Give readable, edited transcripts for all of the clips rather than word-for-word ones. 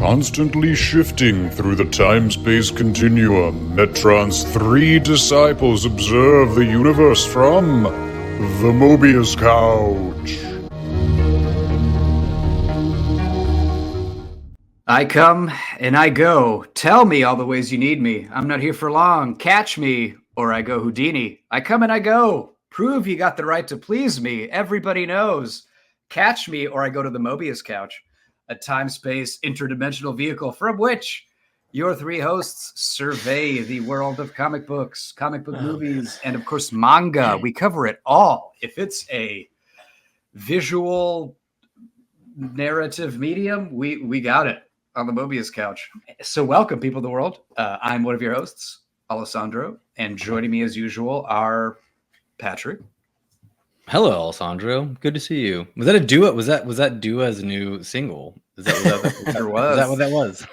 Constantly shifting through the time-space continuum, Metron's three disciples observe the universe from the Mobius Couch. I come and I go. Tell me all the ways you need me. I'm not here for long. Catch me, or I go Houdini. I come and I go. Prove you got the right to please me. Everybody knows. Catch me, or I go to the Mobius Couch, a time-space interdimensional vehicle from which your three hosts survey the world of comic books, comic book movies, and of course manga. We cover it all. If it's a visual narrative medium, we got it on the Mobius Couch. So welcome, people of the world. I'm one of your hosts, Alessandro, and joining me as usual are Patrick. Hello, Alessandro. Good to see you. Was that a duet? Was that Dua's new single? Sure was. Is that what that was?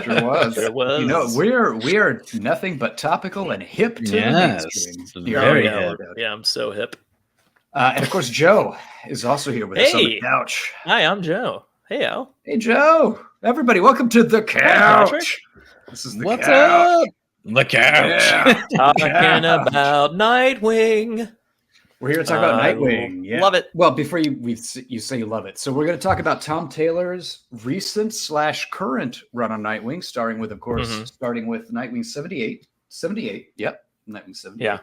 Sure was. Sure was. You know, we are nothing but topical and hip to Yes, mainstream. very yeah, hip. yeah, I'm so hip. And of course, Joe is also here with us on the couch. Hi, I'm Joe. Hey, Al. Hey, Joe. Everybody, welcome to the couch. Patrick. This is the What's couch. up? The couch. Yeah. Talking about Nightwing. We're here to talk about Nightwing. Yeah. Love it. Well, before you say you love it, so we're going to talk about Tom Taylor's recent/current run on Nightwing, starting with Nightwing 78. Yep, Nightwing 78.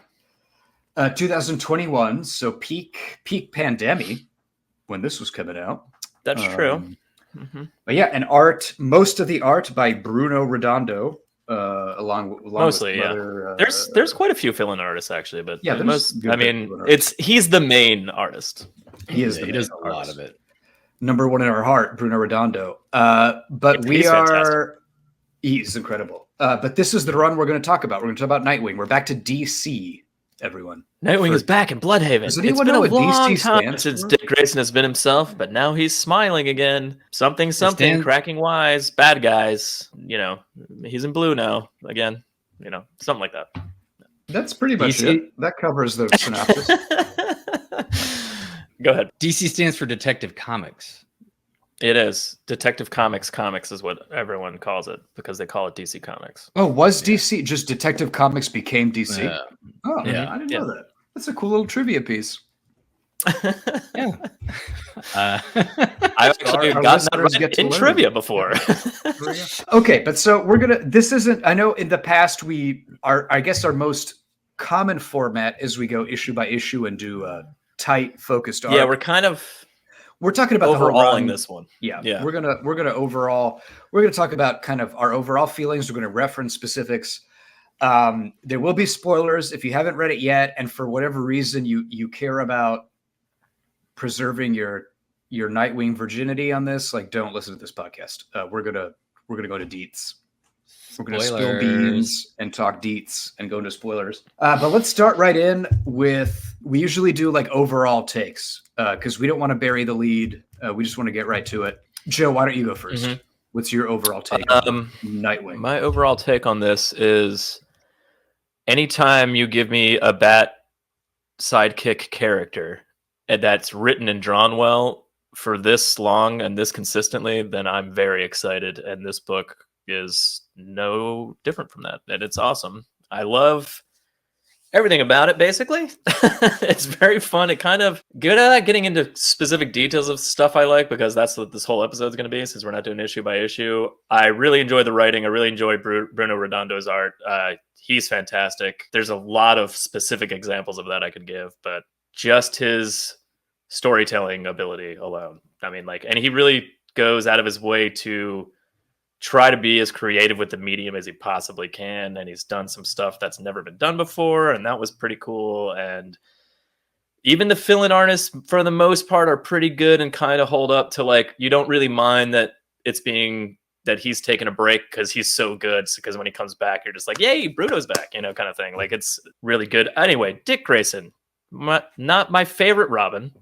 Yeah. 2021, so peak pandemic when this was coming out. That's true. But yeah, and most of the art by Bruno Redondo, along Mostly, with yeah. other, There's quite a few fill-in artists actually, but yeah, he's the main artist. He does a lot of it. Number one in our heart, Bruno Redondo. But he's incredible. But this is the run we're going to talk about. We're going to talk about Nightwing. We're back to DC, everyone. Nightwing is back in Blüdhaven. Does It's anyone been know a what long DC time stands since for? Dick Grayson has been himself, but now he's smiling again. Something, cracking wise, bad guys. You know, he's in blue now again. You know, something like that. That's pretty much DC? it. That covers the synopsis. Go ahead. DC stands for Detective Comics. It is. Detective Comics. Comics is what everyone calls it because they call it DC Comics. Oh, was DC just Detective Comics became DC? Yeah. Oh, Yeah. I didn't know that. That's a cool little trivia piece. Yeah. I've actually our gotten that listeners right get to in learn. trivia before. Okay, but so this isn't, I know in the past I guess our most common format is we go issue by issue and do a tight focused art. Yeah, we're kind of talking about overalling this one. Yeah. Yeah. We're gonna talk about kind of our overall feelings. We're gonna reference specifics. There will be spoilers if you haven't read it yet, and for whatever reason you care about preserving your Nightwing virginity on this, like don't listen to this podcast. We're gonna go to deets. We're gonna spill beans and talk deets and go into spoilers. But let's start right in with, we usually do like overall takes because we don't want to bury the lead. We just want to get right to it. Joe, why don't you go first? Mm-hmm. What's your overall take on Nightwing? My overall take on this is anytime you give me a bat sidekick character and that's written and drawn well for this long and this consistently, then I'm very excited. And this book is no different from that. And it's awesome. I love everything about it, basically. It's very fun. It kind of good at getting into specific details of stuff I like, because that's what this whole episode is going to be, since we're not doing issue by issue. I really enjoy the writing. I really enjoy Bruno Redondo's art. He's fantastic. There's a lot of specific examples of that I could give, but just his storytelling ability alone. I mean, and he really goes out of his way to try to be as creative with the medium as he possibly can, and he's done some stuff that's never been done before, and that was pretty cool. And even the fill-in artists for the most part are pretty good and kind of hold up to you don't really mind that that he's taking a break because he's so good, because when he comes back you're just like, yay, Bruno's back, kind of thing. It's really good. Anyway, Dick Grayson, not my favorite Robin,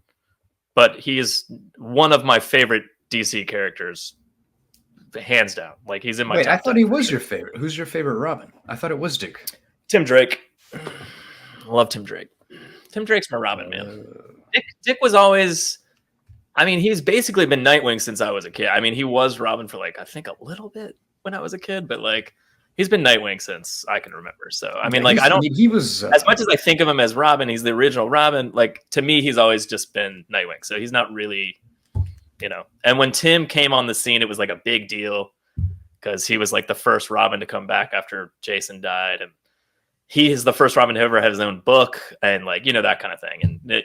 but he is one of my favorite DC characters, hands down. He's in my top I thought he was sure. your favorite. Who's your favorite Robin? I thought it was Dick. Tim Drake. Love Tim Drake. Tim Drake's my Robin, man. Dick was always, I mean, he's basically been Nightwing since I was a kid. I mean, he was Robin for like I think a little bit when I was a kid, but like he's been Nightwing since I can remember. So I mean, like I don't. He was as much as I think of him as Robin, he's the original Robin. Like to me, he's always just been Nightwing. So he's not really, And when Tim came on the scene, it was like a big deal because he was like the first Robin to come back after Jason died, and he is the first Robin to ever have his own book, and like that kind of thing. And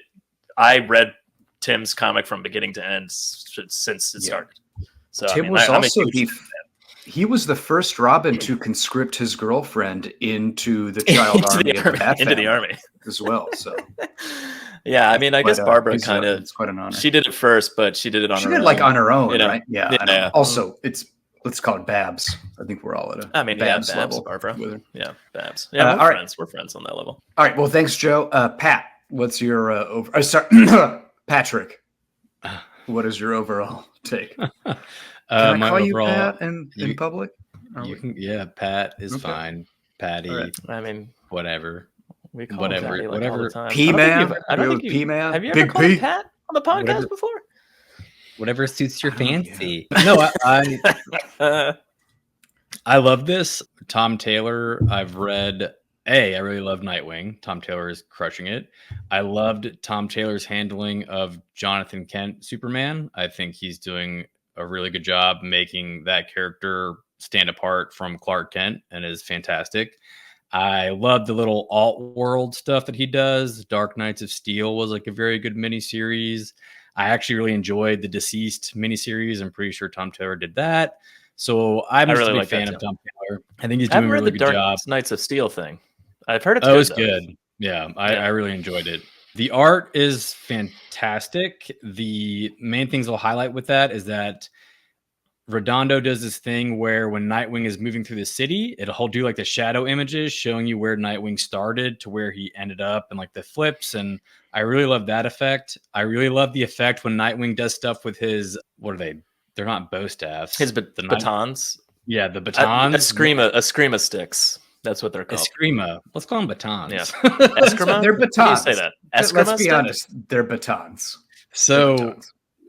I read Tim's comic from beginning to end since it started. So Tim was also he was the first Robin to conscript his girlfriend into the child army of the Bat into the family army as well. So yeah, I mean, I guess Barbara it's quite an honor. She did it first, but she did it on her own. She did like on her own, right? Yeah. Yeah. Also, let's call it Babs. I think we're all at a Babs level. Barbara. With her. Yeah, Babs. Yeah, we're friends. We're friends on that level. All right. Well, thanks, Joe. Pat, what's your sorry, Patrick? What is your overall take? Can I call you Pat in public? You can, Pat is fine. Patty. Right. I mean, whatever. We call whatever. him Patty, all the time. P-Man. I don't think you P-Man. Have you ever called him Pat on the podcast before? Whatever suits your fancy. No, I love this. Tom Taylor, I've read. I really love Nightwing. Tom Taylor is crushing it. I loved Tom Taylor's handling of Jonathan Kent Superman. I think he's doing a really good job making that character stand apart from Clark Kent and is fantastic. I love the little alt-world stuff that he does. Dark Knights of Steel was like a very good miniseries. I actually really enjoyed the Deceased miniseries. I'm pretty sure Tom Taylor did that. So I'm just a big fan of Tom Taylor. I think he's doing a really good job. Dark Knights of Steel thing. I've heard it's good. Oh, it's good. Yeah, I really enjoyed it. The art is fantastic. The main things I'll highlight with that is that Redondo does this thing where when Nightwing is moving through the city, it'll do like the shadow images showing you where Nightwing started to where he ended up and like the flips. And I really love that effect. I really love the effect when Nightwing does stuff with his, what are they? They're not bow staffs. His batons. Yeah, the batons. A screama sticks. That's what they're called. Eskrima. Let's call them batons. Yeah. Eskrima? They're batons. How do you say that? Eskrima, let's be honest. They're batons. So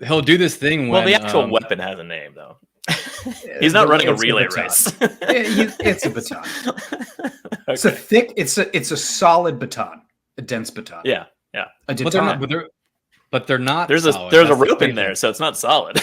he'll do this thing when... Well, the actual weapon has a name, though. He's not running a relay race. It's a baton. Okay. It's a thick... It's a solid baton. A dense baton. Yeah. A baton. But they're not. There's a rope in there, so it's not solid.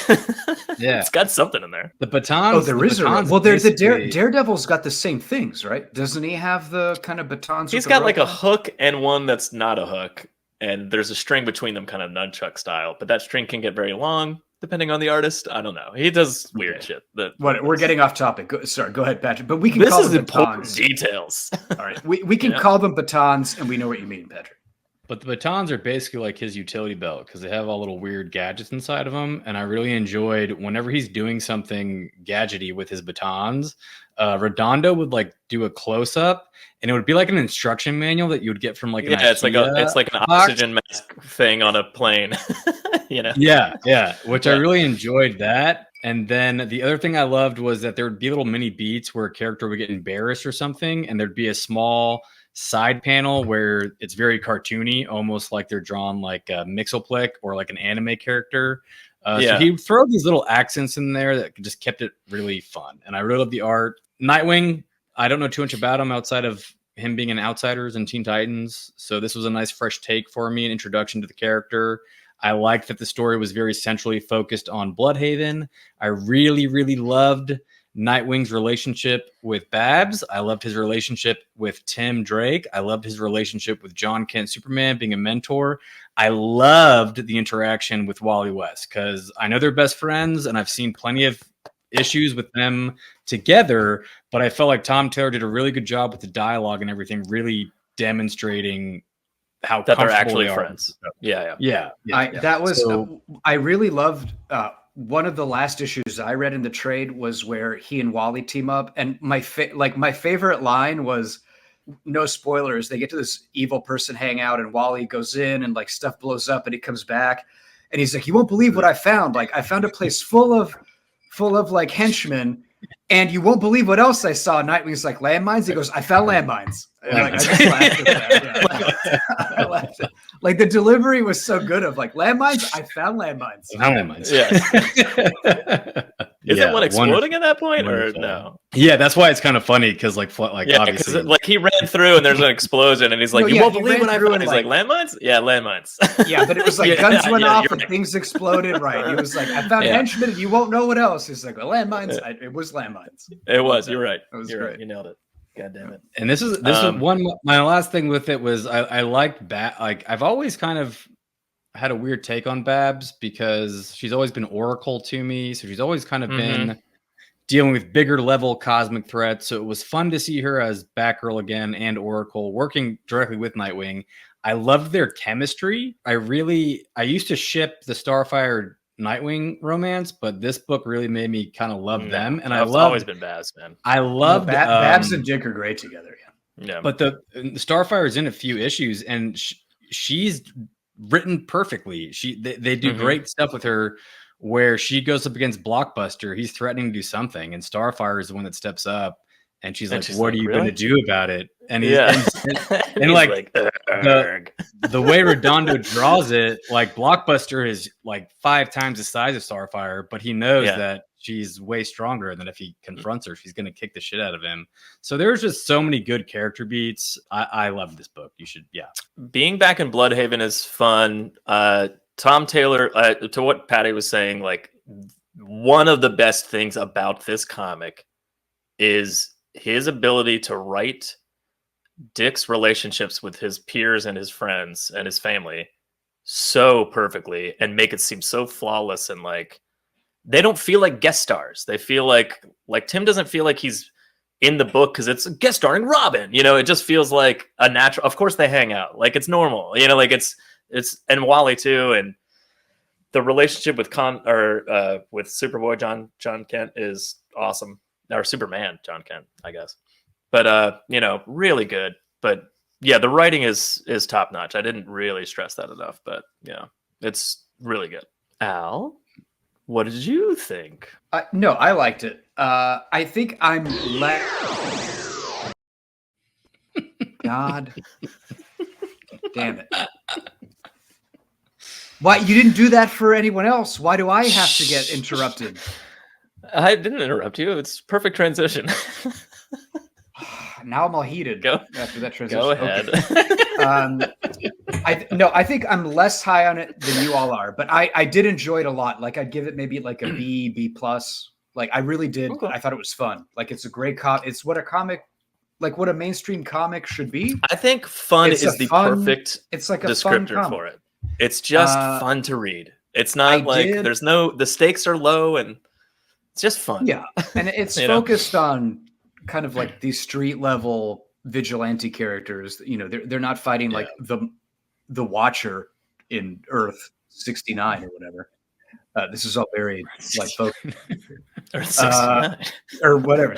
Yeah, it's got something in there. The batons. Oh, there is a rope. Well, the Daredevil's got the same things, right? Doesn't he have the kind of batons? He's got like a hook and one that's not a hook, and there's a string between them, kind of nunchuck style. But that string can get very long depending on the artist. I don't know. He does weird shit. We're getting off topic. Go ahead, Patrick. But we can call them batons. Details. All right, we can call them batons, and we know what you mean, Patrick. But the batons are basically like his utility belt because they have all little weird gadgets inside of them. And I really enjoyed whenever he's doing something gadgety with his batons, Redondo would like do a close up and it would be like an instruction manual that you would get from like an it's like an oxygen mask thing on a plane. Yeah. Which I really enjoyed that. And then the other thing I loved was that there would be little mini beats where a character would get embarrassed or something, and there'd be a small side panel where it's very cartoony, almost like they're drawn like a Mixelplick or like an anime character. So he'd throw these little accents in there that just kept it really fun. And I really love the art. Nightwing, I don't know too much about him outside of him being in Outsiders and Teen Titans. So this was a nice fresh take for me, an introduction to the character. I liked that the story was very centrally focused on Blüdhaven. I really, really loved Nightwing's relationship with Babs. I loved his relationship with Tim Drake. I loved his relationship with John Kent Superman being a mentor. I loved the interaction with Wally West because I know they're best friends and I've seen plenty of issues with them together, but I felt like Tom Taylor did a really good job with the dialogue and everything, really demonstrating how that they're actually friends. Yeah. I really loved one of the last issues I read in the trade was where he and Wally team up, and my favorite line was, no spoilers, they get to this evil person hangout and Wally goes in and like stuff blows up and he comes back and he's like, you won't believe what I found. Like I found a place full of like henchmen And you won't believe what else I saw. Nightwing's like, landmines? He goes, I found landmines. And like, I just laughed at that. Yeah. I laughed at, like the delivery was so good of like, landmines? I found landmines. Yeah. Isn't one exploding at that point or no? Yeah, that's why it's kind of funny because obviously like he ran through and there's an explosion and he's like, you won't believe what I found. He's like, landmines? Yeah, landmines. Yeah, but it was like guns went off and things exploded. Right. He was like, I found henchmen and you won't know what else. He's like, well, landmines. It was landmines. It was. You're right. It was You're great. Right. You nailed it. God damn it. And this is one. My last thing with it was I liked like I've always kind of had a weird take on Babs because she's always been Oracle to me. So she's always kind of been dealing with bigger level cosmic threats. So it was fun to see her as Batgirl again and Oracle working directly with Nightwing. I loved their chemistry. I used to ship the Starfire Nightwing romance, but this book really made me kind of love them. And I've always been Babs, man. I love Babs and Dick are great together. Yeah. But the Starfire is in a few issues and she's written perfectly. They do great stuff with her where she goes up against Blockbuster. He's threatening to do something, and Starfire is the one that steps up, and she's like, "What are you going to do about it?" And he's like the way Redondo draws it, like Blockbuster is like 5 times the size of Starfire, but he knows that she's way stronger than if he confronts her, she's going to kick the shit out of him. So there's just so many good character beats. I love this book. You should, Being back in Blüdhaven is fun. Tom Taylor, to what Patty was saying, like one of the best things about this comic is his ability to write Dick's relationships with his peers and his friends and his family so perfectly and make it seem so flawless and like they don't feel like guest stars. They feel like Tim doesn't feel like he's in the book because it's a guest starring Robin. You know, it just feels like a natural. Of course, they hang out like it's normal. You know, like it's and Wally too, and the relationship with with Superboy John Kent is awesome, or Superman John Kent, I guess. But you know, really good. But yeah, the writing is top notch. I didn't really stress that enough, but yeah, it's really good. Al, what did you think? No, I liked it. I think I'm God damn it. Why you didn't do that for anyone else? Why do I have to get interrupted? I didn't interrupt you. It's perfect transition. Now I'm all heated after that transition. Go ahead. Okay. I think I'm less high on it than you all are, but I did enjoy it a lot. Like I'd give it maybe like a B plus. Like I really did. Okay. I thought it was fun. Like it's a great it's what a comic, like what a mainstream comic should be. I think fun is the perfect descriptor for it. It's just fun to read. It's not the stakes are low and it's just fun. Yeah. And it's focused on kind of like these street level vigilante characters. You know, they're not fighting like the Watcher in Earth 69 or whatever. This is all very like focused. Earth 69 or whatever.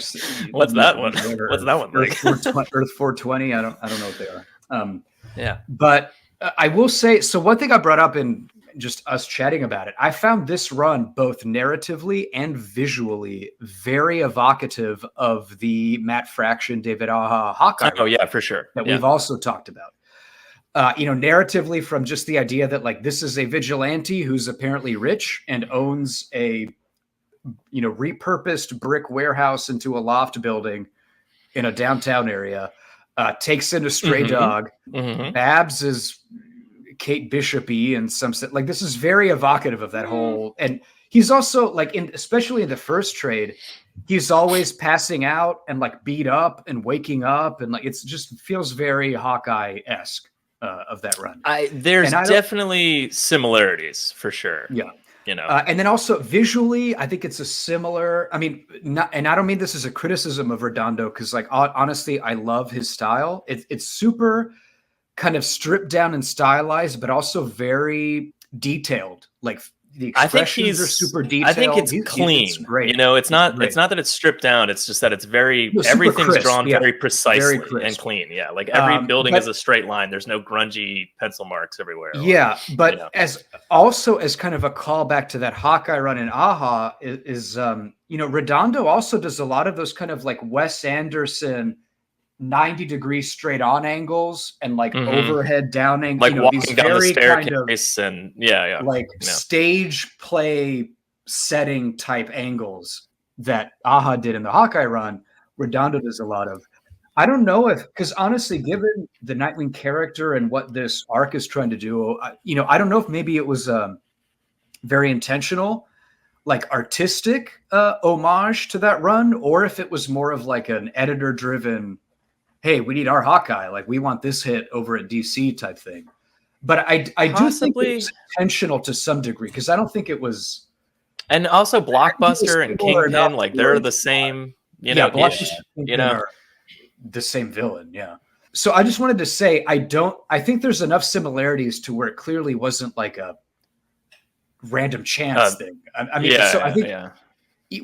What's that one? What's that one like? Earth 420. I don't know what they are. But I will say, so one thing I brought up in just us chatting about it, I found this run both narratively and visually very evocative of the Matt Fraction, David Aja Hawkeye. Oh yeah, for sure. That we've also talked about. Narratively from just the idea that like this is a vigilante who's apparently rich and owns a, repurposed brick warehouse into a loft building in a downtown area, takes in a stray dog. Babs is Kate Bishop-y and like this is very evocative of that whole, and he's also like especially in the first trade, he's always passing out and like beat up and waking up and like it's just feels very Hawkeye-esque of that run. There's definitely similarities for sure. Yeah. And then also visually, I think it's a similar, and I don't mean this as a criticism of Redondo, because like honestly, I love his style. It's super kind of stripped down and stylized, but also very detailed. Like the I think expressions are super detailed. I think it's clean. It's great. You know, it's not great. that it's stripped down. It's just that it's very No, super everything's crisp, drawn yeah. very precisely Very crisp. and clean. Yeah, like every building but- is a straight line. There's no grungy pencil marks everywhere. Yeah, but you know. as kind of a callback to that Hawkeye run in AHA is you know, Redondo also does a lot of those kind of like Wes Anderson 90-degree straight on angles and like overhead down angles, like you know, walking these down the very staircase kind of and like stage play setting type angles that AHA did in the Hawkeye run. Redondo does a lot of. I don't know because honestly, given the Nightwing character and what this arc is trying to do, you know, I don't know if maybe it was very intentional, like artistic homage to that run, or if it was more of like an editor driven, hey, we need our Hawkeye, like we want this hit over at DC type thing. But I do think it's intentional to some degree because I don't think it was. And also Blockbuster and Kingpin, like they're the same, you know, are the same villain. Yeah. So I just wanted to say, I think there's enough similarities to where it clearly wasn't like a random chance thing. I mean, so I think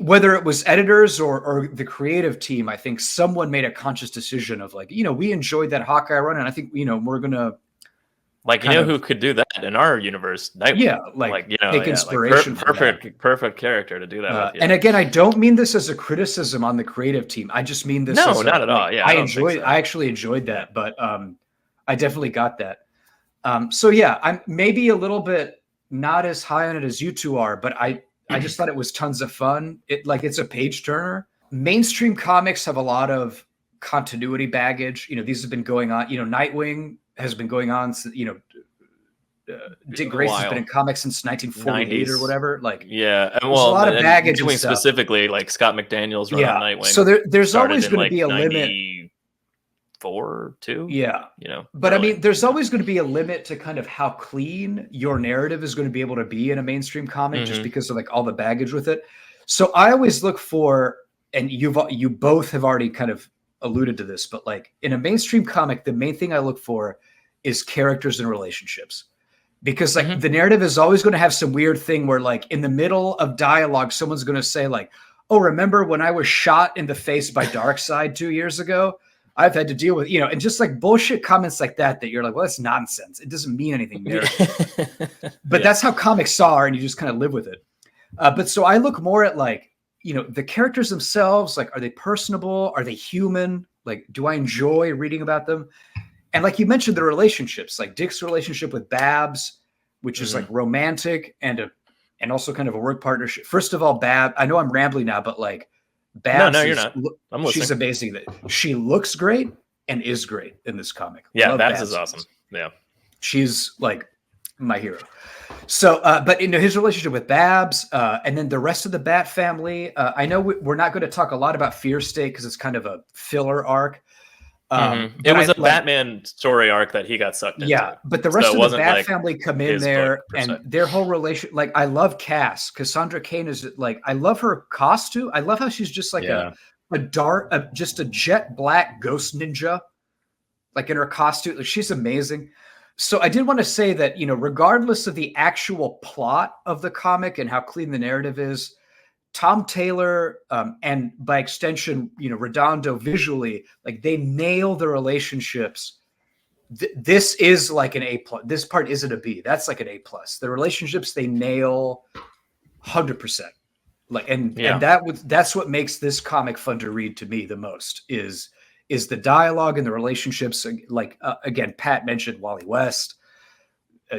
whether it was editors or the creative team, I think someone made a conscious decision of like, you know, we enjoyed that Hawkeye run. And I think, you know, we're going to, like, you know who could do that in our universe? Nightwing. Yeah, like you know, take inspiration. Like perfect character to do that. And again, I don't mean this as a criticism on the creative team. I just mean this. No, not at all. Yeah, I actually enjoyed that, but I definitely got that. So yeah, I'm maybe a little bit not as high on it as you two are, but I just thought it was tons of fun. It's a page turner. Mainstream comics have a lot of continuity baggage. You know, these have been going on. You know, Nightwing has been going on, you know, Dick Grayson has been in comics since 1948 or whatever. Like, yeah, and there's a lot of baggage. Nightwing specifically, like Scott McDaniel's run on Nightwing. So there's always going to be a limit. 4-2. Yeah, you know, but really. I mean, there's always going to be a limit to kind of how clean your narrative is going to be able to be in a mainstream comic, just because of like all the baggage with it. So I always look for, and you both have already kind of alluded to this, but like in a mainstream comic, the main thing I look for is characters and relationships, because like the narrative is always going to have some weird thing where like in the middle of dialogue, someone's going to say like, oh, remember when I was shot in the face by Darkseid 2 years ago? I've had to deal with, you know, and just like bullshit comments like that you're like, well, that's nonsense. It doesn't mean anything there. But that's how comics are, and you just kind of live with it. But so I look more at like, you know, the characters themselves, like, are they personable? Are they human? Like, do I enjoy reading about them? And like you mentioned, the relationships, like Dick's relationship with Babs, which is like romantic and also kind of a work partnership. First of all, Babs, I know I'm rambling now, but like Babs, no, you're not. I'm listening. She's amazing. She looks great and is great in this comic. Yeah, Babs is awesome. Yeah, she's like my hero. So, but you know, his relationship with Babs, and then the rest of the Bat family. I know we're not going to talk a lot about Fear State because it's kind of a filler arc. It was a Batman story arc that he got sucked into. Yeah, but the rest of the Bat family come in there, and their whole relation. Like, I love Cass. Cassandra Cain is like, I love her costume. I love how she's just like a dark, just a jet black ghost ninja, like in her costume. Like, she's amazing. So I did want to say that, you know, regardless of the actual plot of the comic and how clean the narrative is, Tom Taylor and by extension, you know, Redondo visually, like they nail the relationships. This is like an A+. This part isn't a B. That's like an A+. The relationships they nail 100%. Like, and that's what makes this comic fun to read to me the most is the dialogue and the relationships. Like, again, Pat mentioned Wally West.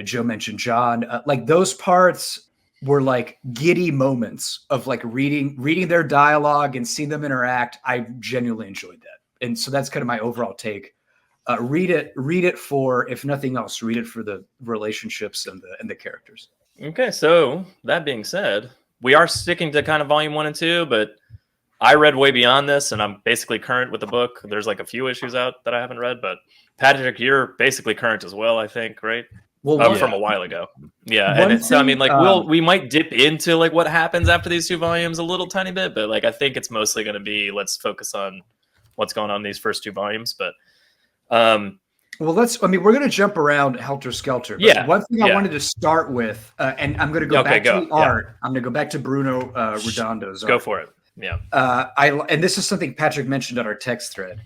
Joe mentioned John. Like those parts were like giddy moments of like reading their dialogue and seeing them interact. I genuinely enjoyed that. And so that's kind of my overall take. Read it for, if nothing else, read it for the relationships and the characters. Okay. So that being said, we are sticking to kind of volume 1 and 2, but I read way beyond this and I'm basically current with the book. There's like a few issues out that I haven't read, but Patrick, you're basically current as well, I think, right? Well, from a while ago. Yeah. And so, I mean, like, we might dip into like what happens after these 2 volumes a little tiny bit, but like, I think it's mostly going to be, let's focus on what's going on in these first 2 volumes. But, Well, we're going to jump around helter skelter. But Yeah, one thing I yeah. wanted to start with, and I'm going to go back to the art. I'm going to go back to Bruno Redondo's art. Go for it. Yeah. And this is something Patrick mentioned on our text thread.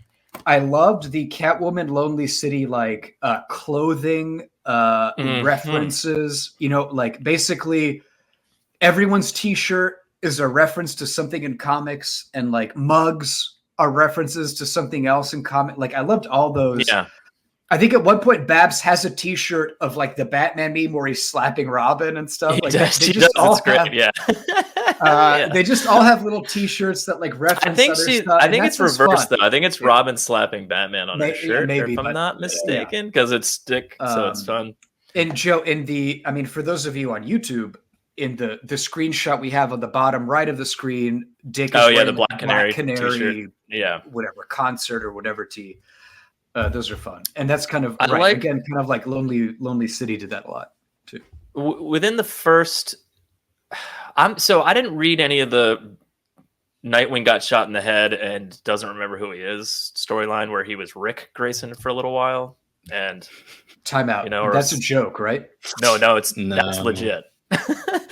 I loved the Catwoman Lonely City, like clothing references, you know, like basically everyone's t-shirt is a reference to something in comics, and like mugs are references to something else in comic. Like I loved all those. Yeah. I think at one point Babs has a t-shirt of like the Batman meme where he's slapping Robin and stuff. Like She does. It's great. Yeah. They just all have little t-shirts that like reference other stuff. I think it's reversed though. I think it's Robin slapping Batman on her shirt, maybe, if I'm not mistaken, because it's stick, so it's fun. And Joe, for those of you on YouTube, in the screenshot we have on the bottom right of the screen, Dick is wearing the Black Canary t-shirt. Yeah, whatever concert or whatever tee. Those are fun, and that's kind of again, kind of like Lonely City did that a lot too. Within the first, I didn't read any of the Nightwing got shot in the head and doesn't remember who he is storyline where he was Rick Grayson for a little while. And time out, that's a joke, right? No, that's legit.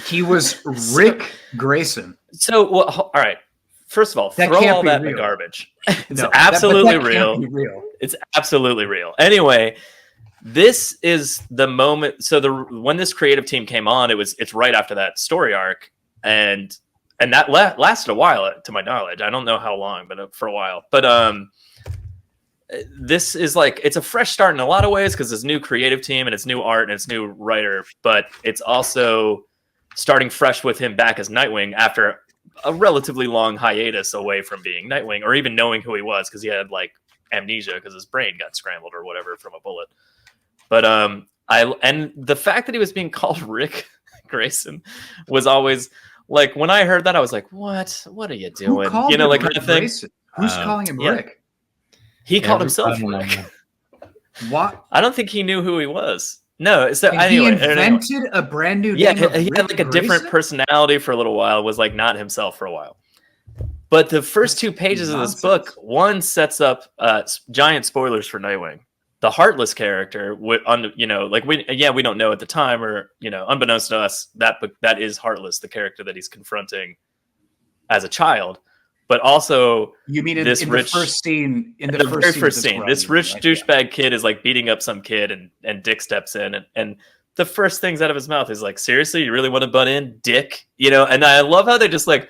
He was Rick Grayson. So, well, all right. First of all, throw all that in the garbage. It's absolutely real. It's absolutely real. Anyway, this is the moment. So when this creative team came on, it's right after that story arc, and that lasted a while, to my knowledge. I don't know how long, but for a while. But this is like, it's a fresh start in a lot of ways because it's new creative team and it's new art and it's new writer, but it's also starting fresh with him back as Nightwing after a relatively long hiatus away from being Nightwing or even knowing who he was, because he had like amnesia because his brain got scrambled or whatever from a bullet. But and the fact that he was being called Rick Grayson was always like, when I heard that, I was like, what are you doing? You know, like kind of thing. Who's calling him Rick? He called himself Rick. What? I don't think he knew who he was. No, so he invented a brand new name. Yeah, he had like a different personality for a little while. Was like not himself for a while. But the first two pages of this book, one sets up giant spoilers for Nightwing. The Heartless character, we don't know at the time, or unbeknownst to us, that is Heartless, the character that he's confronting as a child. But also, you mean in the first scene? In the very first scene, this rich douchebag kid is like beating up some kid, and Dick steps in, and the first things out of his mouth is like, "Seriously, you really want to butt in, Dick?" And I love how they just like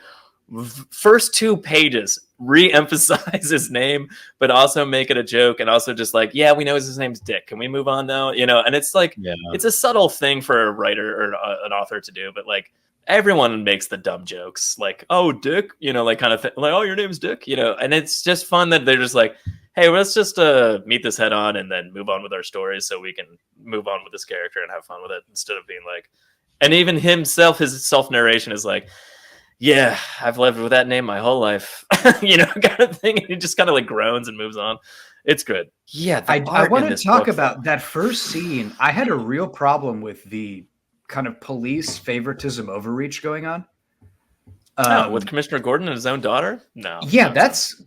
first two pages re-emphasize his name, but also make it a joke, and also just like, yeah, we know his name's Dick. Can we move on now? And it's like, it's a subtle thing for a writer or an author to do, but like, everyone makes the dumb jokes, like, oh, Dick, like kind of thing, like, oh, your name's Dick, and it's just fun that they're just like, hey, well, let's just meet this head on and then move on with our stories so we can move on with this character and have fun with it, instead of being like, and even himself, his self-narration is like, yeah, I've lived with that name my whole life, kind of thing. And he just kind of like groans and moves on. It's good. Yeah, I want to talk about that first scene. I had a real problem with the kind of police favoritism overreach going on. With Commissioner Gordon and his own daughter? No. Yeah, that's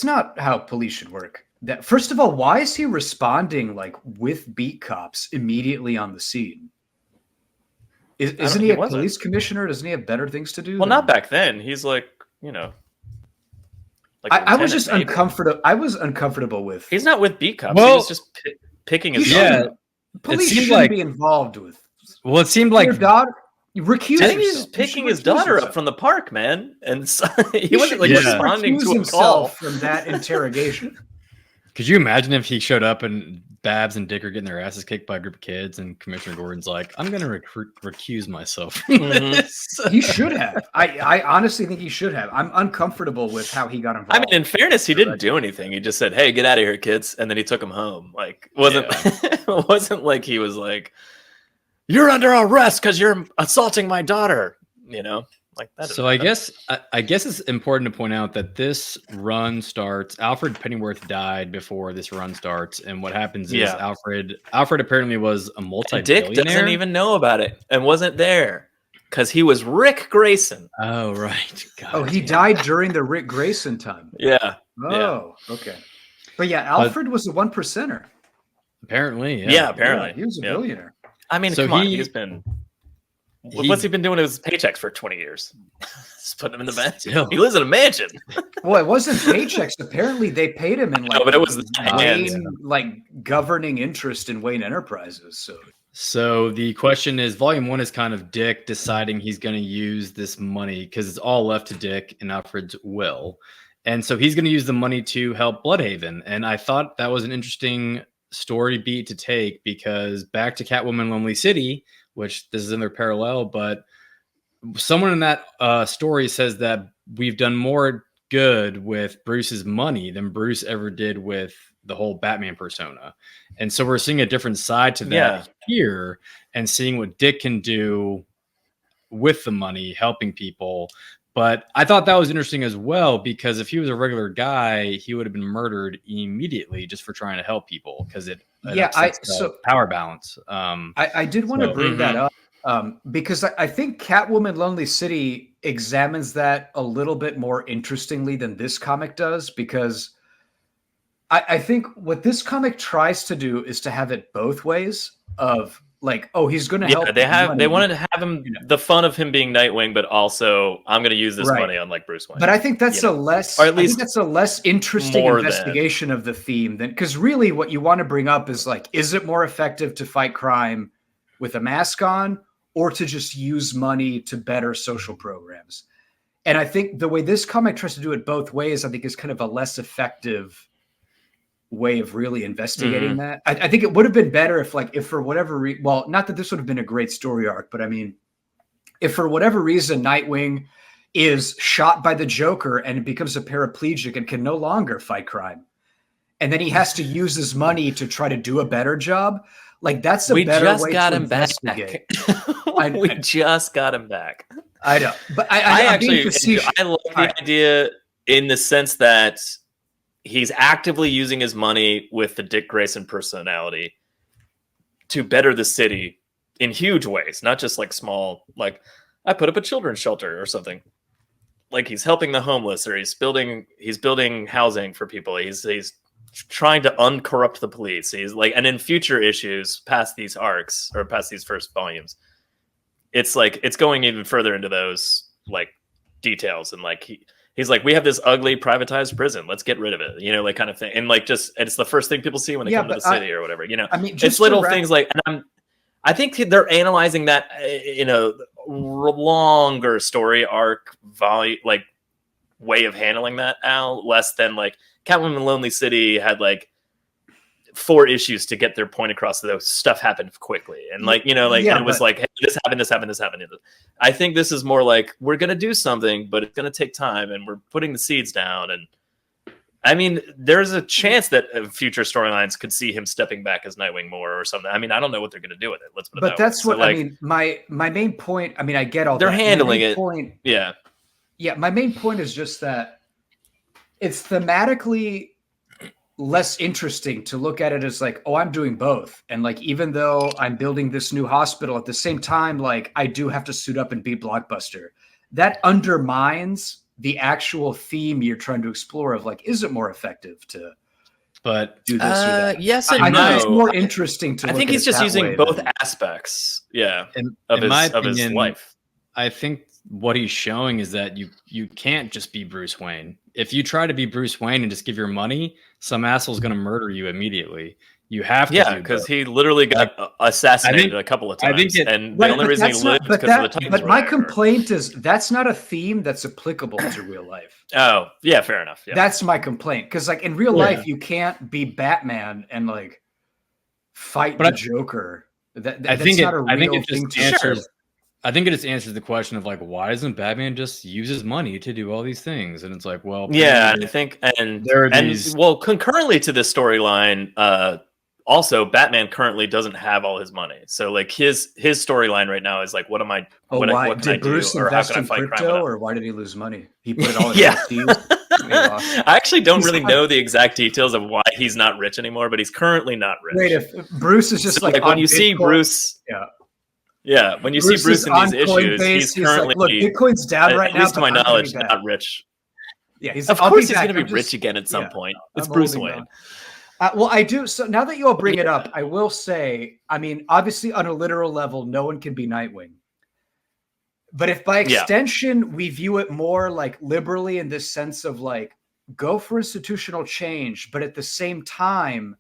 not how police should work. That, first of all, why is he responding like with beat cops immediately on the scene? Isn't he a police commissioner? Doesn't he have better things to do? Well, not back then. He's like, like I was just uncomfortable. I was uncomfortable with. He's not with beat cops. He was just picking his. Yeah, police shouldn't be involved with. Well, it seemed like your daughter. Recuse I think he's picking his daughter up from the park, man, and so, he wasn't like responding to a call from that interrogation. Could you imagine if he showed up and Babs and Dick are getting their asses kicked by a group of kids, and Commissioner Gordon's like, "I'm going to recuse myself." He should have. I honestly think he should have. I'm uncomfortable with how he got involved. I mean, in fairness, he didn't do anything. He just said, "Hey, get out of here, kids," and then he took them home. Like, it wasn't like he was like, "You're under arrest because you're assaulting my daughter," like that. So I guess it's important to point out that this run starts. Alfred Pennyworth died before this run starts, and what happens is Alfred apparently was a multi-billionaire. Dick doesn't even know about it and wasn't there because he was Rick Grayson. Oh right. God, he died during the Rick Grayson time. Yeah. Oh, okay. But yeah, Alfred was a 1%er. Apparently, yeah. Yeah, apparently. Yeah, he was a billionaire. I mean, So come on. What's he been doing with his paychecks for 20 years? Just putting him in the bank. He lives in a mansion. Well, it wasn't paychecks. Apparently, they paid him in like, but it was Wayne, governing interest in Wayne Enterprises. So the question is, Volume 1 is kind of Dick deciding he's going to use this money because it's all left to Dick and Alfred's will. And so he's going to use the money to help Blüdhaven. And I thought that was an interesting story beat to take because back to Catwoman Lonely City, which this is in their parallel, but someone in that story says that we've done more good with Bruce's money than Bruce ever did with the whole Batman persona. And so we're seeing a different side to that here and seeing what Dick can do with the money, helping people. But I thought that was interesting as well, because if he was a regular guy, he would have been murdered immediately just for trying to help people because it power balance. I did want to bring that up because I think Catwoman Lonely City examines that a little bit more interestingly than this comic does, because I think what this comic tries to do is to have it both ways of like, oh, he's going to help. They wanted to have him the fun of him being Nightwing, but also I'm going to use this money on like Bruce Wayne. But I think that's a less interesting investigation of the theme than, because really what you want to bring up is like, is it more effective to fight crime with a mask on or to just use money to better social programs? And I think the way this comic tries to do it both ways, I think is kind of a less effective way of really investigating that. I think it would have been better if for whatever reason, well, not that this would have been a great story arc, but I mean, if for whatever reason Nightwing is shot by the Joker and becomes a paraplegic and can no longer fight crime, and then he has to use his money to try to do a better job, like that's a better way to investigate. We just got him back. I know, but I like the idea in the sense that he's actively using his money with the Dick Grayson personality to better the city in huge ways, not just like small, like I put up a children's shelter or something. Like he's helping the homeless, or he's building housing for people. He's trying to uncorrupt the police. He's like, and in future issues past these arcs or past these first volumes, it's like it's going even further into those like details, and like he's like, we have this ugly privatized prison. Let's get rid of it, like kind of thing. And like, just, it's the first thing people see when they come to the city or whatever, I mean, it's little things like, and I think they're analyzing that in a longer story arc like way of handling that, Al, less than like Catwoman Lonely City had like 4 issues to get their point across. So stuff happened quickly. And like, and it was like, hey, this happened. I think this is more like, we're going to do something, but it's going to take time and we're putting the seeds down. And I mean, there's a chance that future storylines could see him stepping back as Nightwing more or something. I mean, I don't know what they're going to do with it. Let's put it that way. But that's what, I mean, my main point, I mean, I get all they're that. handling it. Yeah. My main point is just that it's thematically less interesting to look at it as like, oh, I'm doing both. And like, even though I'm building this new hospital at the same time, like I do have to suit up and be Blockbuster. That undermines the actual theme you're trying to explore of like, is it more effective to do this or that? Yes and I no. think it's more interesting to I think he's just using both aspects of his life. I think what he's showing is that you can't just be Bruce Wayne. If you try to be Bruce Wayne and just give your money, some asshole's going to murder you immediately. You have to. Yeah, because he literally got assassinated a couple of times. And the only reason he lived is because of the Titans. But my complaint is that's not a theme that's applicable to real life. Oh, yeah, fair enough. Yeah. That's my complaint. Because like in real life, you can't be Batman and like fight the Joker. I think it just answers the question of like, why doesn't Batman just use his money to do all these things? And it's like, well, yeah, I think, well, concurrently to this storyline, also Batman currently doesn't have all his money. So like his storyline right now is like, what can I do? Or how can I fight crime? Or why did he lose money? He put it all in NFTs. I actually don't really know the exact details of why he's not rich anymore, but he's currently not rich. Wait, if Bruce is just like when you see Bruce, yeah, when you see Bruce in these issues, he's currently look, Bitcoin's down right now. At least to my knowledge, not rich. Yeah, of course he's going to be rich again at some point. It's Bruce Wayne. Well, I do. So now that you all bring it up, I will say, I mean, obviously on a literal level, no one can be Nightwing. But if by extension we view it more like liberally in this sense of like, go for institutional change, but at the same time,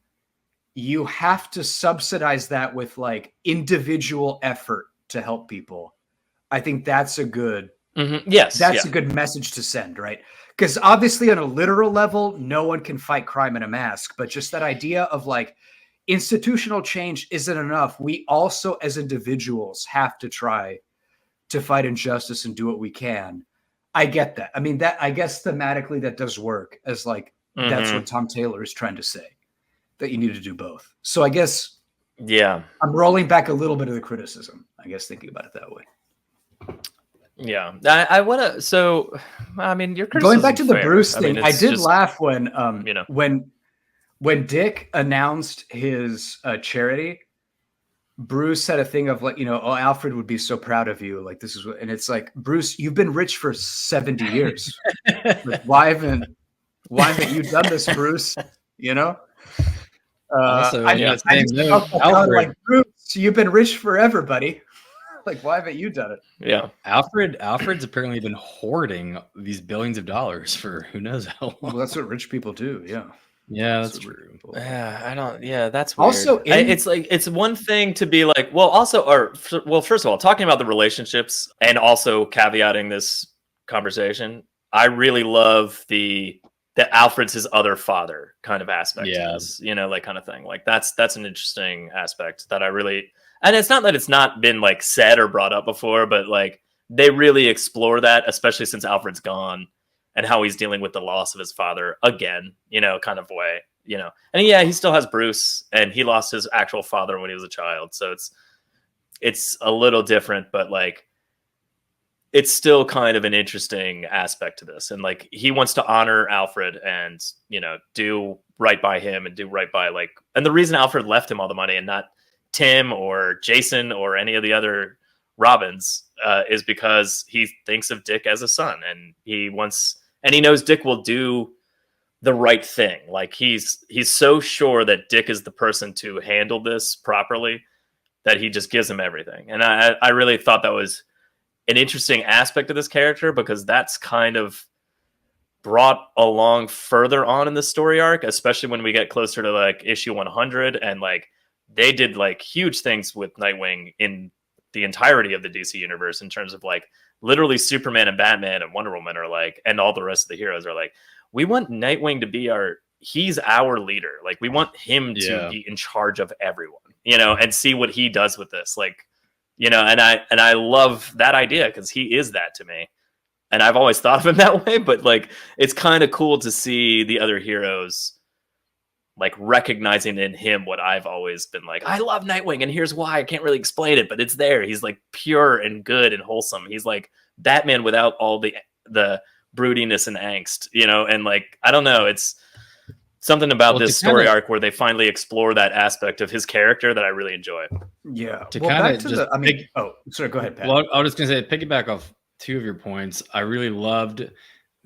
you have to subsidize that with like individual effort to help people. I think that's a good, a good message to send, right? Because obviously on a literal level, no one can fight crime in a mask, but just that idea of like institutional change isn't enough. We also as individuals have to try to fight injustice and do what we can. I get that. I mean, that I guess thematically that does work as like, that's what Tom Taylor is trying to say, that you need to do both. So I guess, I'm rolling back a little bit of the criticism, I guess, thinking about it that way. Yeah, I want to. So, I mean, you're going back to the Bruce thing. I did laugh when, when Dick announced his charity. Bruce said a thing of like, oh, Alfred would be so proud of you. Like this is what, and it's like, Bruce, you've been rich for 70 years. Like, why haven't you done this, Bruce? Also, like, Bruce, you've been rich forever, buddy. Like, why haven't you done it? Yeah. Alfred's apparently been hoarding these billions of dollars for who knows how long. Well, that's what rich people do. Yeah. Yeah, that's true. Yeah, that's weird. Also, it's like, it's one thing to be like, first of all, talking about the relationships and also caveating this conversation, I really love that Alfred's his other father kind of aspect. Yeah. To this, like kind of thing. Like that's an interesting aspect that I really, and it's not that it's not been like said or brought up before, but like they really explore that, especially since Alfred's gone. And how he's dealing with the loss of his father again, kind of way, And he still has Bruce, and he lost his actual father when he was a child. So it's a little different, but like it's still kind of an interesting aspect to this. And like he wants to honor Alfred and, do right by him and do right by and the reason Alfred left him all the money and not Tim or Jason or any of the other Robins is because he thinks of Dick as a son, and he knows Dick will do the right thing. Like he's so sure that Dick is the person to handle this properly that he just gives him everything. And I really thought that was an interesting aspect of this character, because that's kind of brought along further on in the story arc, especially when we get closer to like issue 100. And like they did like huge things with Nightwing in the entirety of the DC universe in terms of like literally Superman and Batman and Wonder Woman are like, and all the rest of the heroes are like, we want Nightwing to be he's our leader. Like we want him to be in charge of everyone, and see what he does with this. Like, and I love that idea because he is that to me. And I've always thought of him that way, but like, it's kind of cool to see the other heroes like recognizing in him what I've always been like, I love Nightwing, and here's why. I can't really explain it, but it's there. He's like pure and good and wholesome. He's like Batman without all the broodiness and angst, and like, I don't know. It's something about this story arc where they finally explore that aspect of his character that I really enjoy. Yeah. To sorry, go ahead, Pat. Well, I was just going to say, piggyback off two of your points. I really loved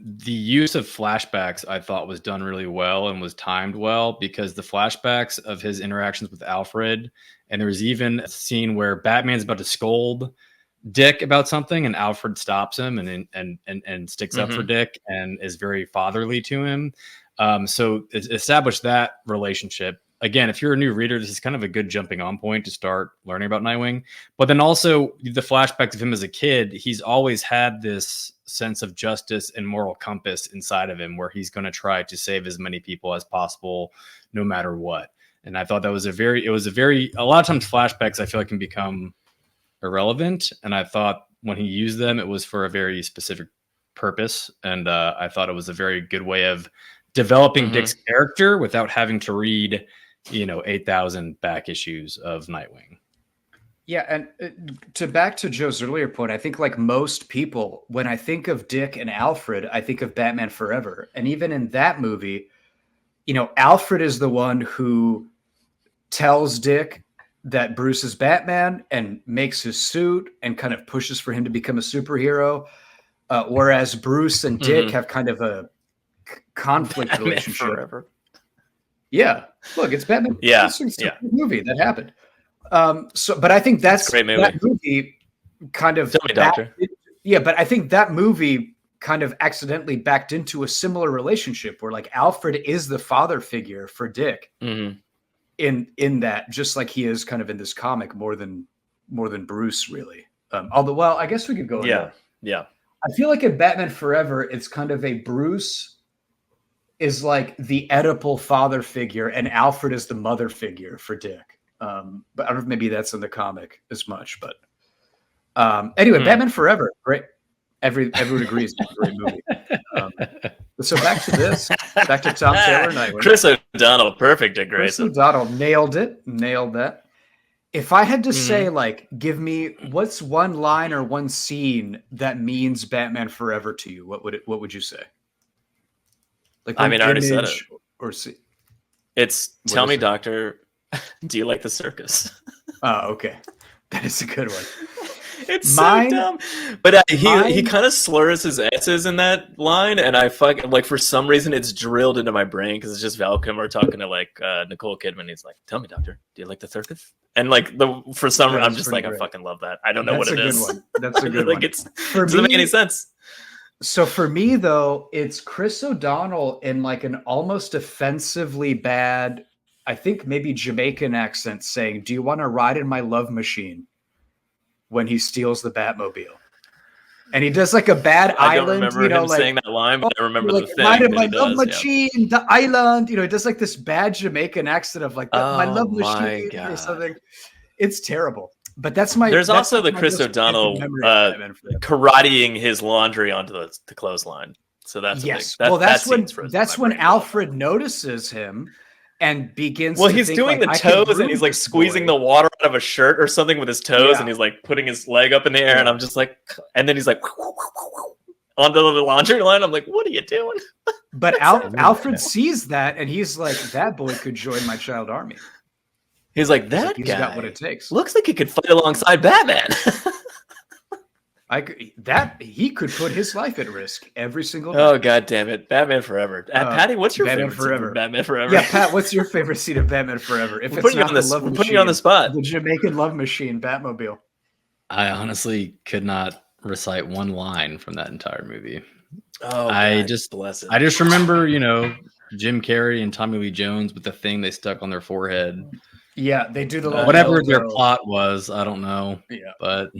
the use of flashbacks. I thought was done really well and was timed well, because the flashbacks of his interactions with Alfred, and there was even a scene where Batman's about to scold Dick about something, and Alfred stops him and sticks up for Dick and is very fatherly to him. So it established that relationship. Again, if you're a new reader, this is kind of a good jumping on point to start learning about Nightwing. But then also the flashbacks of him as a kid, he's always had this sense of justice and moral compass inside of him, where he's going to try to save as many people as possible, no matter what. And I thought that was a lot of times flashbacks I feel like can become irrelevant. And I thought when he used them, it was for a very specific purpose. And I thought it was a very good way of developing Dick's character without having to read 8,000 back issues of Nightwing. Yeah, and back to Joe's earlier point, I think like most people, when I think of Dick and Alfred, I think of Batman Forever. And even in that movie, Alfred is the one who tells Dick that Bruce is Batman and makes his suit and kind of pushes for him to become a superhero. Whereas Bruce and Dick have kind of a conflict relationship. Forever. Yeah, look, it's Batman. Yeah, It's a yeah. good movie that happened. But I think that's Great movie. that movie kind of Tell me, Doctor. Yeah, but I think that movie kind of accidentally backed into a similar relationship where like Alfred is the father figure for Dick in that, just like he is kind of in this comic more than Bruce really. Although, well, I guess we could go. Yeah, yeah. I feel like in Batman Forever, it's kind of a Bruce is like the Oedipal father figure, and Alfred is the mother figure for Dick. But I don't know if maybe that's in the comic as much. But anyway, Batman Forever, great. Everyone agrees it's a great movie. So back to this. Back to Tom Taylor Nightwing. Chris O'Donnell, perfect at Chris Grayson. O'Donnell nailed it. Nailed that. If I had to say, like, give me what's one line or one scene that means Batman Forever to you, what would you say? Like, I mean, I already said it. Or see. It's tell me, Doctor, do you like the circus? Oh, okay. That is a good one. It's so dumb. But he kind of slurs his S's in that line, and I fucking, like, for some reason, it's drilled into my brain because it's just Val Kilmer talking to, like, Nicole Kidman. He's like, tell me, Doctor, do you like the circus? And, like, for some reason, I'm just like, great. I fucking love that. I don't know what it is. That's a good like, one. It doesn't make any sense. So for me, though, it's Chris O'Donnell in, like, an almost offensively bad, I think maybe Jamaican accent saying, do you want to ride in my love machine? When he steals the Batmobile. And he does like a bad I island, don't remember him saying that line, but I remember the thing. Ride in my love machine, the island. He does like this bad Jamaican accent of like my love machine or something. It's terrible. But that's my. There's also the Chris O'Donnell karateing his laundry onto the clothesline. So that's that's when Alfred notices him and begins. Well, he's doing the toes and he's like squeezing the water out of a shirt or something with his toes, and he's like putting his leg up in the air, and I'm just like, and then he's like onto the laundry line. I'm like, what are you doing? But Alfred sees that and he's like, that boy could join my child army. He's like, that he's guy got what it takes. Looks like he could fight alongside Batman. He could put his life at risk every single day. Oh, God damn it. Batman Forever. Patty, what's your favorite scene of Batman Forever? Yeah, Pat, what's your favorite scene of Batman Forever? If we're putting you on the spot. The Jamaican love machine, Batmobile. I honestly could not recite one line from that entire movie. Oh, I just remember, Jim Carrey and Tommy Lee Jones with the thing they stuck on their forehead. Yeah, they do the whatever their plot was. I don't know. Yeah, but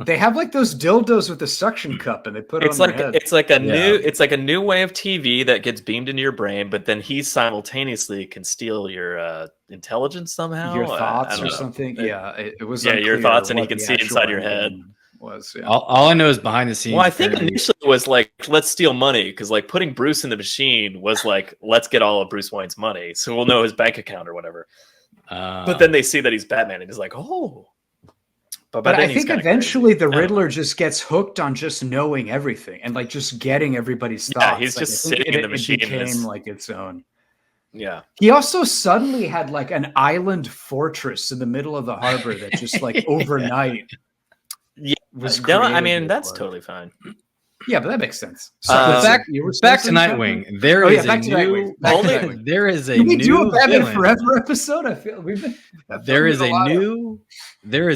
they have like those dildos with the suction cup, and they put it on their head. It's like a new way of TV that gets beamed into your brain, but then he simultaneously can steal your intelligence somehow, your thoughts or something. It was your thoughts, and he can see inside your head. All I know is behind the scenes. Well, I think initially it was like, let's steal money, because like putting Bruce in the machine was like, let's get all of Bruce Wayne's money, so we'll know his bank account or whatever. But then they see that he's Batman, and he's like, oh. But I think eventually the Riddler just gets hooked on just knowing everything and like just getting everybody's thoughts. Yeah, he's just sitting in the machine. It became like its own. Yeah. He also suddenly had like an island fortress in the middle of the harbor that just like overnight. Yeah, I mean, that's totally fine. Yeah, but that makes sense. So back to Nightwing. There is a new villain. Did we do a Batman Forever episode? I feel there is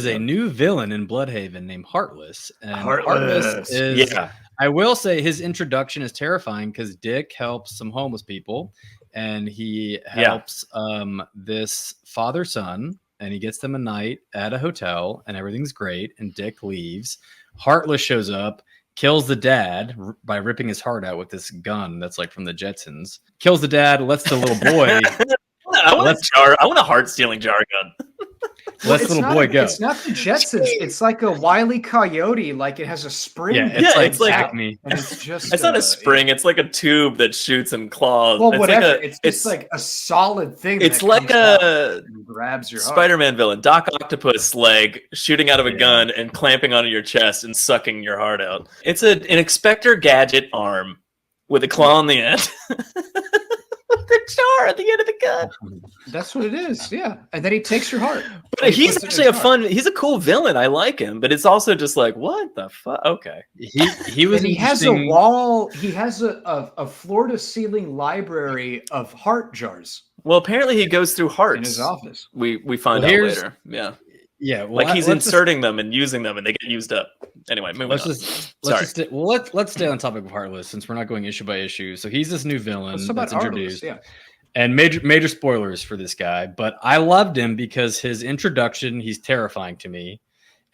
a new villain in Blüdhaven named Heartless. And Heartless is, I will say, his introduction is terrifying because Dick helps some homeless people, and he helps this father-son, and he gets them a night at a hotel, and everything's great. And Dick leaves. Heartless shows up. Kills the dad by ripping his heart out with this gun that's like from the Jetsons. Kills the dad, lets the little boy. I want a heart-stealing jar gun. Lets the little boy go. It's not the Jetsons. It's like a Wile E. Coyote. Like it has a spring. Yeah, it's like me. And it's just. It's not a spring. It's like a tube that shoots and claws. Well, whatever. It's just like a solid thing. It's like a grabs your Spider-Man villain, Doc Octopus leg shooting out of a gun and clamping onto your chest and sucking your heart out. It's an Inspector Gadget arm with a claw on the end. The jar at the end of the gun. That's what it is, yeah. And then he takes your heart. But he's actually he's a cool villain. I like him, but it's also just like, what the fuck? Okay. He has a wall. He has a floor to ceiling library of heart jars. Well, apparently he goes through hearts in his office. We find out later. Yeah. Yeah, well, Like he's inserting them and using them, and they get used up. Anyway, moving on. Let's stay on topic of Heartless since we're not going issue by issue. So he's this new villain that's introduced. Yeah. And major spoilers for this guy, but I loved him because his introduction, he's terrifying to me.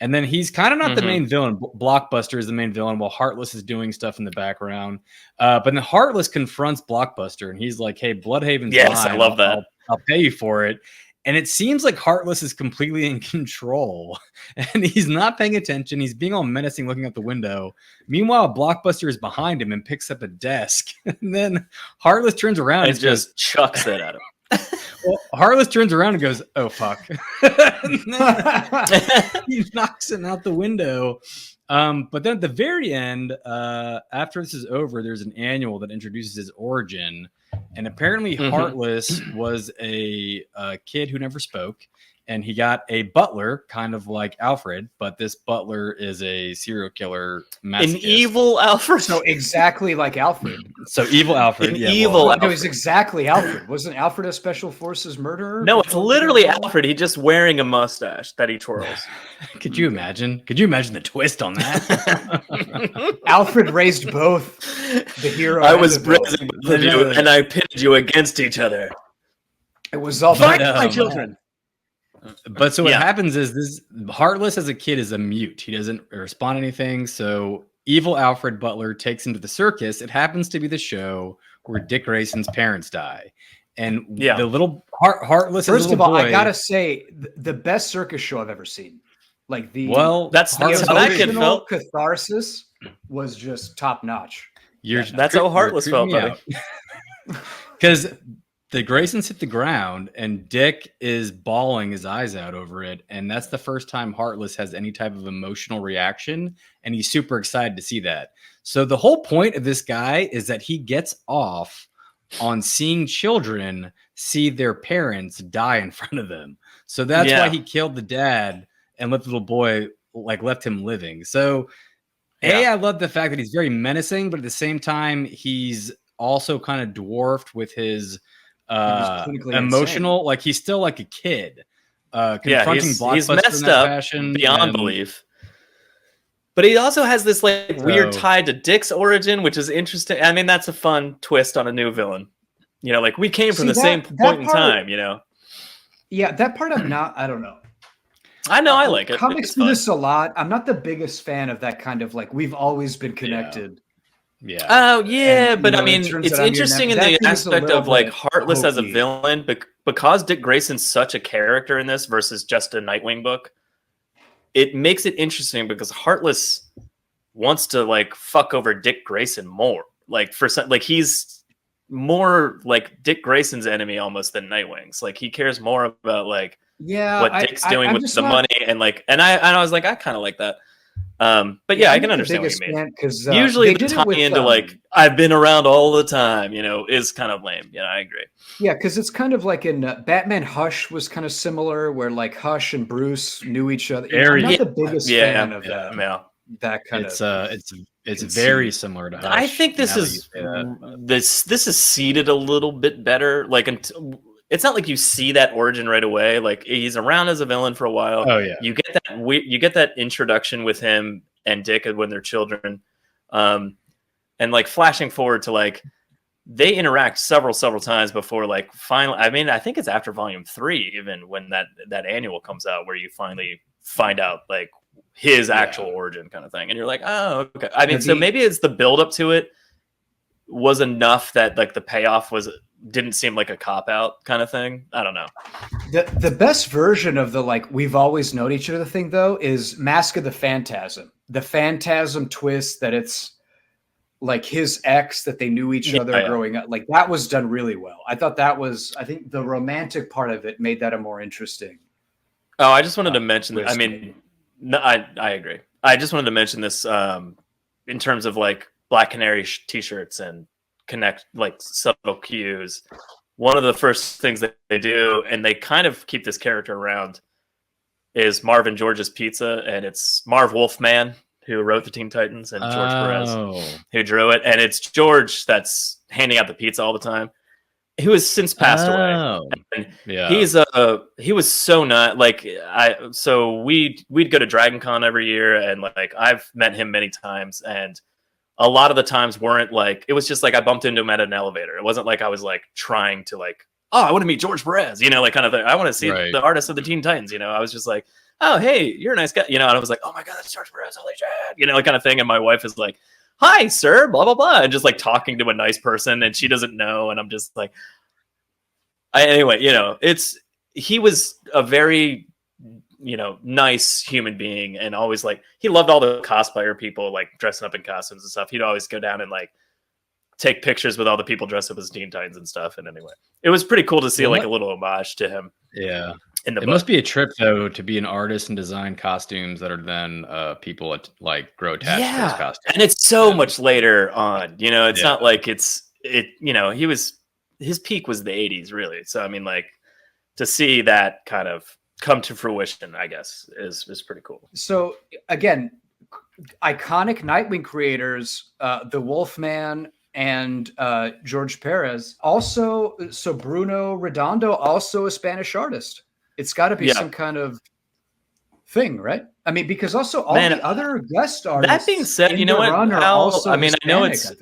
And then he's kind of not the main villain. Blockbuster is the main villain while Heartless is doing stuff in the background. But then Heartless confronts Blockbuster and he's like, hey, Blüdhaven's yes, mine. I love that. I'll pay you for it. And it seems like Heartless is completely in control and he's not paying attention. He's being all menacing, looking out the window. Meanwhile, Blockbuster is behind him and picks up a desk. And then Heartless turns around and just chucks it at him. Well, Heartless turns around and goes, oh, fuck. He knocks him out the window. But then at the very end, after this is over, there's an annual that introduces his origin. And apparently Heartless was a kid who never spoke. And he got a butler, kind of like Alfred, but this butler is a serial killer masochist. An evil Alfred. So exactly like Alfred. So evil Alfred. It was exactly Alfred. Wasn't Alfred a special forces murderer? No, it's literally Alfred. He's just wearing a mustache that he twirls. Could you imagine? Could you imagine the twist on that? Alfred raised both the hero. I was raising both of you, and I pitted you against each other. It was all fight my children. But so what happens is this Heartless as a kid is a mute. He doesn't respond to anything. So evil Alfred Butler takes him to the circus. It happens to be the show where Dick Grayson's parents die. And the little Heartless. First of all, I gotta say, the best circus show I've ever seen. Like that's how that kid felt. Catharsis was just top notch. That's how Heartless felt, buddy. Because the Graysons hit the ground and Dick is bawling his eyes out over it. And that's the first time Heartless has any type of emotional reaction. And he's super excited to see that. So the whole point of this guy is that he gets off on seeing children see their parents die in front of them. So that's why he killed the dad and left the little boy, left him living. So I love the fact that he's very menacing, but at the same time, he's also kind of dwarfed with his emotional, insane. He's still like a kid, confronting Blockbuster he's messed up fashion beyond belief. But he also has this weird tie to Dick's origin, which is interesting. I mean, that's a fun twist on a new villain. We came from the same point in time. Yeah, that part I don't know. I know, I like it. Comics do this a lot. I'm not the biggest fan of that kind of we've always been connected. Yeah. Oh, yeah, but I mean, it's interesting in the aspect of Heartless as a villain, because Dick Grayson's such a character in this versus just a Nightwing book. It makes it interesting because Heartless wants to fuck over Dick Grayson more. He's more like Dick Grayson's enemy almost than Nightwing's. He cares more about what Dick's doing with the money and I was like, I kind of like that. But I can understand what you mean. Usually the tie into I've been around all the time, is kind of lame. I agree. Yeah, because it's kind of like in Batman Hush was kind of similar, where Hush and Bruce knew each other. I'm not the biggest fan of that. Yeah. That kind it's very similar to Hush. I think this is seeded a little bit better. It's not like you see that origin right away. He's around as a villain for a while. Oh yeah, you get that introduction with him and Dick when they're children, and flashing forward to they interact several times before finally. I mean, I think it's after volume 3 even when that annual comes out where you finally find out his actual origin kind of thing, and you're like, oh okay. I mean, so maybe it's the build up to it was enough that the payoff didn't seem like a cop out kind of thing. I don't know. The best version of the we've always known each other thing though is Mask of the Phantasm. The Phantasm twist that it's his ex that they knew each other growing up. That was done really well. I thought I think the romantic part of it made that a more interesting. Oh, I just wanted to mention that. I mean, no, I agree. I just wanted to mention this in terms of Black Canary t-shirts and connect subtle cues. One of the first things that they do, and they kind of keep this character around, is Marvin George's Pizza, and it's Marv Wolfman who wrote the Teen Titans and George Perez who drew it, and it's George that's handing out the pizza all the time. He was since passed away. Oh, And yeah. he was so not like so we'd go to Dragon Con every year, and like I've met him many times, and a lot of the times weren't like, it was just like I bumped into him at an elevator. It wasn't like I was like trying to like, oh, I want to meet George Perez, you know, like kind of thing. I want to see the artist of the Teen Titans, you know. I was just like, oh, hey, you're a nice guy, you know. And I was like, oh my God, that's George Perez, holy shit, you know, like kind of thing. And my wife is like, hi, sir, blah, blah, blah. And just like talking to a nice person, and she doesn't know. And I'm just like, anyway, you know, he was a very, you know, nice human being, and always like, he loved all the cosplayer people like dressing up in costumes and stuff. He'd always go down and like take pictures with all the people dressed up as Teen Titans and stuff. And anyway, it was pretty cool to see like a little homage to him. Yeah. In the book. Must be a trip though to be an artist and design costumes that are then people like grow attached to those costumes. And it's so much later on, you know, it's not like you know, his peak was the 80s really. So I mean, like, to see that kind of come to fruition, I guess, is pretty cool. So again, iconic Nightwing creators, the Wolfman and George Perez. Also, so Bruno Redondo, also a Spanish artist. It's got to be some kind of thing, right? I mean, because also all the other guest artists. That being said, you know what? I mean, I know it's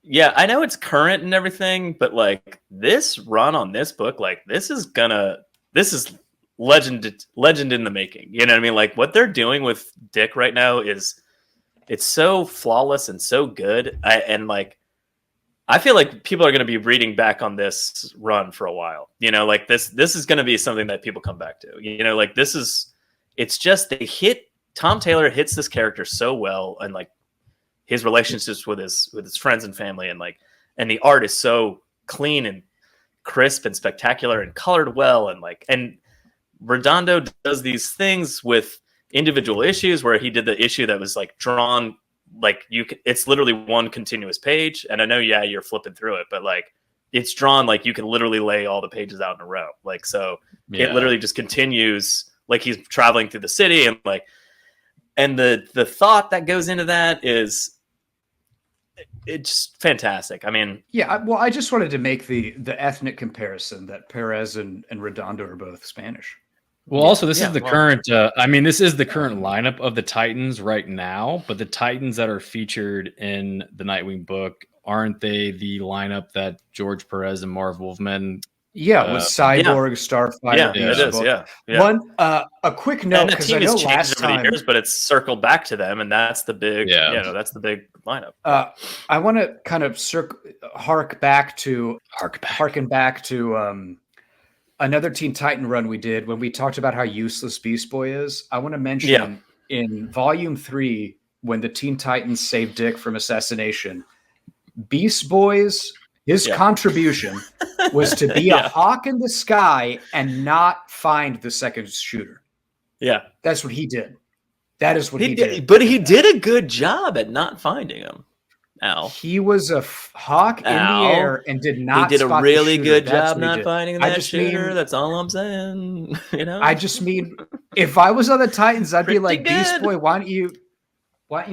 I know it's current and everything, but like this run on this book, like this is legend in the making. You know what I mean? Like what they're doing with Dick right now it's so flawless and so good. I feel like people are going to be reading back on this run for a while. You know, like this is going to be something that people come back to. You know, like it's just Tom Taylor hits this character so well, and like his relationships with his friends and family, and the art is so clean and crisp and spectacular and colored well, and Redondo does these things with individual issues where he did the issue that was like drawn like it's literally one continuous page, and I know you're flipping through it, but like it's drawn like you can literally lay all the pages out in a row, like so it literally just continues like he's traveling through the city, and like and the thought that goes into that is it's fantastic. I mean, well, I just wanted to make the ethnic comparison that Perez and Redondo are both Spanish. Well, also, this is the current. I mean, this is the current lineup of the Titans right now. But the Titans that are featured in the Nightwing book, aren't they the lineup that George Perez and Marv Wolfman? Yeah, with Cyborg, Starfire. Yeah, it is. Yeah. One, a quick note, because I know last time, over the years, but it's circled back to them, and that's the big. That's the big lineup. I want to kind of harken back to another Teen Titan run we did when we talked about how useless Beast Boy is. I want to mention in Volume 3, when the Teen Titans saved Dick from assassination, Beast Boy's contribution was to be a hawk in the sky and not find the second shooter. Yeah. That's what he did. That is what he did. But he did a good job at not finding him. Al. He was a hawk in the air and did not. He did a really good job not finding that shooter. That's all I'm saying. You know. I just mean, if I was on the Titans, I'd be like, good. Beast Boy, why don't you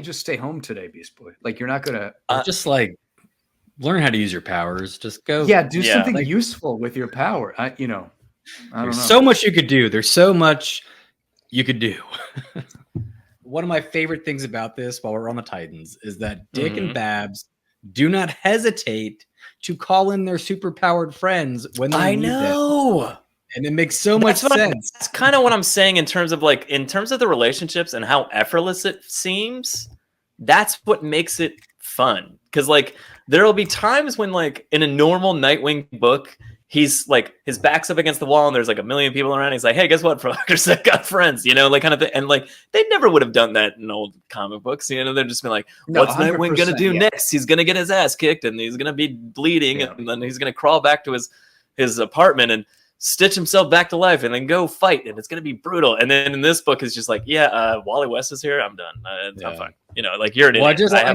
just stay home today, Beast Boy? Like, you're not gonna just like learn how to use your powers. Just go. Yeah, do something useful with your power. I don't know. There's so much you could do. There's so much you could do. One of my favorite things about this, while we're on the Titans, is that Dick and Babs do not hesitate to call in their superpowered friends when they need them. And it makes so much sense. That's kind of what I'm saying in terms of the relationships and how effortless it seems. That's what makes it fun. Because like there'll be times when like in a normal Nightwing book, he's like his back's up against the wall and there's like a million people around. He's like, hey, guess what? I got friends, you know, like kind of thing. And like they never would have done that in old comic books, you know. They're just been like, what's Nightwing gonna do next? He's gonna get his ass kicked and he's gonna be bleeding and then he's gonna crawl back to his apartment and stitch himself back to life and then go fight, and it's gonna be brutal. And then in this book, it's just like, Wally West is here. I'm done. I'm fine. You know, like you're an idiot. I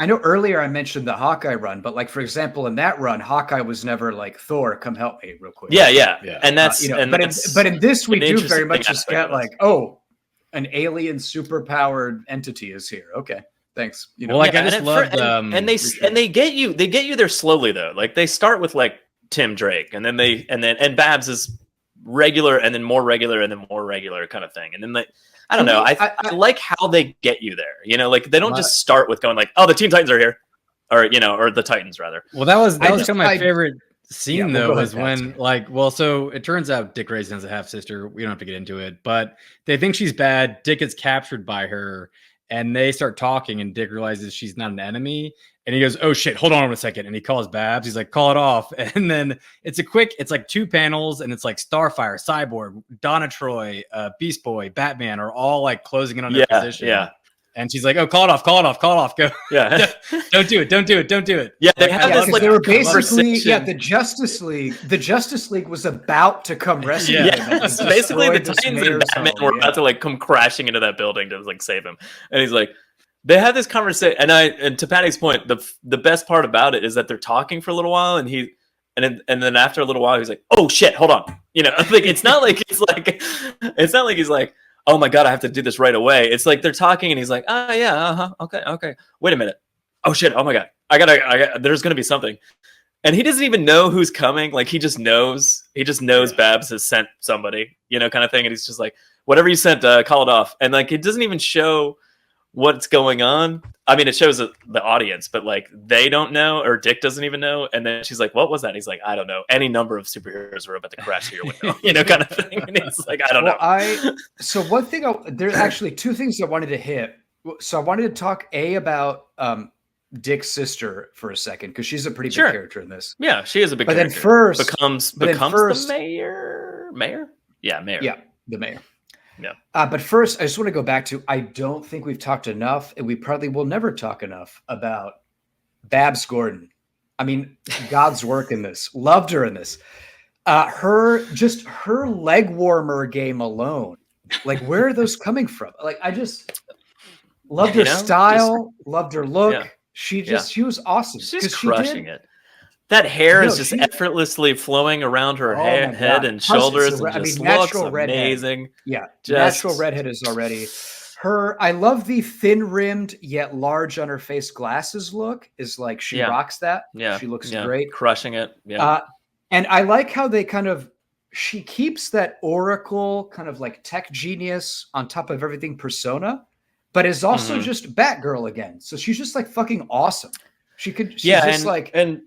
know earlier I mentioned the Hawkeye run, but like for example, in that run, Hawkeye was never like, Thor, come help me real quick. Yeah. And that's but in this we do very much just get like, an alien superpowered entity is here. Okay, Thanks. You know, Well, like I and just loved, and they get you there slowly though. Like they start with like Tim Drake, and then Babs is regular, and then more regular, and then more regular kind of thing. And then I don't know. I like how they get you there. You know, like they don't just start with going like, oh, the Teen Titans are here, or or the Titans rather. Well, that was kind of my favorite scene though, was ahead, when so it turns out Dick Grayson has a half sister. We don't have to get into it, but they think she's bad. Dick gets captured by her, and they start talking, and Dick realizes she's not an enemy. And he goes, oh shit, hold on a second. And he calls Babs. He's like, call it off. And then it's like 2 panels, and it's like Starfire, Cyborg, Donna Troy, Beast Boy, Batman are all like closing in on their position. Yeah. And she's like, oh, call it off. Go. Yeah. Don't do it. Yeah, they had this like they were basically the Justice League was about to come rescue him. Yeah, basically the Titans and Batman were about to like come crashing into that building to like save him. And he's like, they have this conversation, and to Patty's point, the best part about it is that they're talking for a little while, and then after a little while, he's like, "Oh shit, hold on," you know. Like it's not like he's like, "Oh my god, I have to do this right away." It's like they're talking, and he's like, "Oh yeah, okay, wait a minute, oh shit, oh my god, I got, there's gonna be something," and he doesn't even know who's coming. Like he just knows Babs has sent somebody, you know, kind of thing, and he's just like, "Whatever you sent, call it off," and like it doesn't even show what's going on. I mean, it shows the audience, but like they don't know, or Dick doesn't even know. And then she's like, "What was that?" He's like, "I don't know. Any number of superheroes were about to crash through your window," you know, kind of thing. And it's like, I don't know. So one thing, there's actually 2 things I wanted to hit. So I wanted to talk about Dick's sister for a second, because she's a pretty big character in this. Yeah, she is a big character. Then first becomes the mayor. Yeah, mayor. Yeah, the mayor. Yeah. But first, I just want to go back to, I don't think we've talked enough, and we probably will never talk enough about Babs Gordon. I mean, God's work in this. Loved her in this. Her leg warmer game alone. Like, where are those coming from? Like, I just loved her style, loved her look. Yeah. She was awesome. She's crushing it. That hair is just effortlessly flowing around her head and shoulders, and just looks amazing. Yeah, natural redhead is already her. I love the thin-rimmed yet large on her face glasses look. Is like she rocks that. Yeah, she looks great, crushing it. Yeah, and I like how they she keeps that Oracle kind of like tech genius on top of everything persona, but is also just Batgirl again. So she's just like fucking awesome. She's and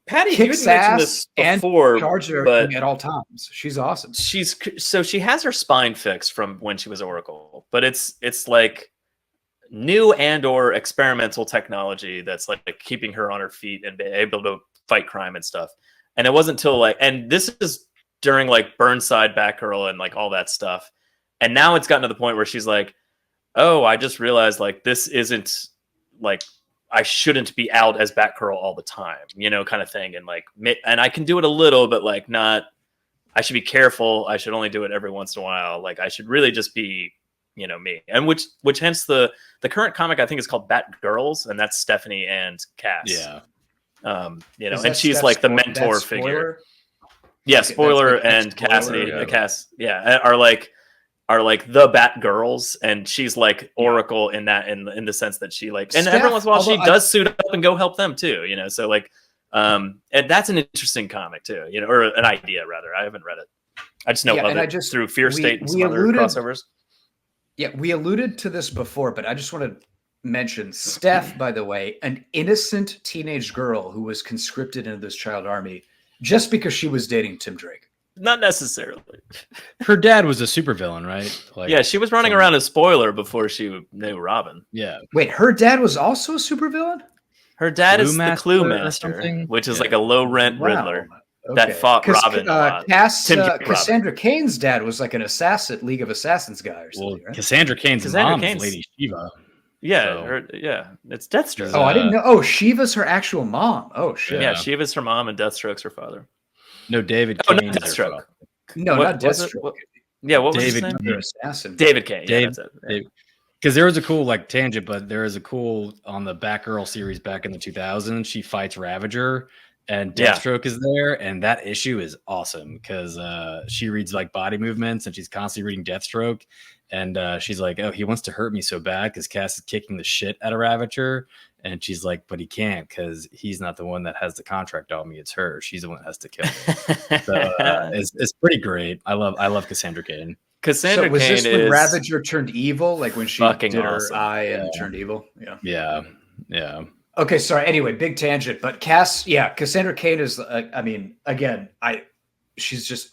Patty, you mentioned this before, but at all times, she's awesome. She has her spine fixed from when she was Oracle, but it's like new and/or experimental technology that's like keeping her on her feet and be able to fight crime and stuff. And it wasn't until and this is during like Burnside, Batgirl, and like all that stuff. And now it's gotten to the point where she's like, "Oh, I just realized like this isn't like." I shouldn't be out as Batgirl all the time, you know, kind of thing. And like, and I can do it a little, but like not, I should be careful. I should only do it every once in a while. Like I should really just be, you know, me. And which hence the current comic I think is called Batgirls, and that's Stephanie and Cass. Yeah. You know, and she's like the mentor figure. Yeah. Spoiler and Cassidy, Cass. Yeah. Are like the Batgirls, and she's like Oracle in that in the sense that she like, and Steph, every once in a while she does suit up and go help them too, you know. So like, and that's an interesting comic too, you know, or an idea rather. I haven't read it. I just know of it through Fear State and some other crossovers. Yeah, we alluded to this before, but I just want to mention Steph, by the way, an innocent teenage girl who was conscripted into this child army just because she was dating Tim Drake. Not necessarily. Her dad was a supervillain, right? Like, yeah, she was running around as Spoiler before she knew Robin. Yeah. Wait, her dad was also a supervillain? Her dad is the Clue Master, which is like a low-rent Riddler that fought Robin a lot. Cassandra Cain's dad was like an assassin, League of Assassins guy or something, right? Cassandra Cain's mom is Lady Shiva. Yeah, it's Deathstroke. Oh, I didn't know. Oh, Shiva's her actual mom. Oh, shit. Yeah, Shiva's her mom and Deathstroke's her father. No, David Kane. Not Deathstroke. No, not Deathstroke. Yeah, what was David his name? Assassin. David Kane. Yeah, that's it. Because there was a cool tangent, but there is a cool on the Batgirl series back in the 2000s. She fights Ravager, and Deathstroke is there, and that issue is awesome because she reads like body movements, and she's constantly reading Deathstroke, And she's like, oh, he wants to hurt me so bad because Cass is kicking the shit out of Ravager. And she's like, but he can't because he's not the one that has the contract on me. It's her. She's the one that has to kill me. So it's pretty great. I love Cassandra Cain. Cassandra so was Cain this when is Ravager turned evil? Like when she fucking did her awesome. eye and turned evil? Yeah. Okay, sorry. Anyway, big tangent. But Cassandra Cain is, I mean, again, I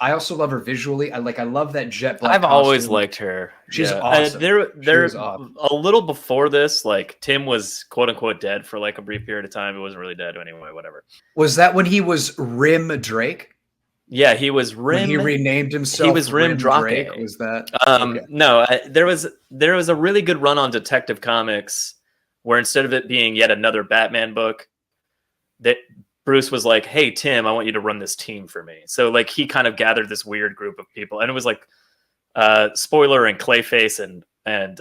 also love her visually. I love that jet black I've always costume. liked her. She's Yeah. awesome. There's awesome. a little before this, like Tim was quote unquote dead for like a brief period of time. He wasn't really dead anyway, whatever. Was that when he was Rim Drake? Yeah, he was Rim. When he renamed himself. He was Rim Drake. Was that? Okay. No, there was a really good run on Detective Comics where instead of it being yet another Batman book, that Bruce was like, hey, Tim, I want you to run this team for me. So like he kind of gathered this weird group of people. And it was like Spoiler and Clayface and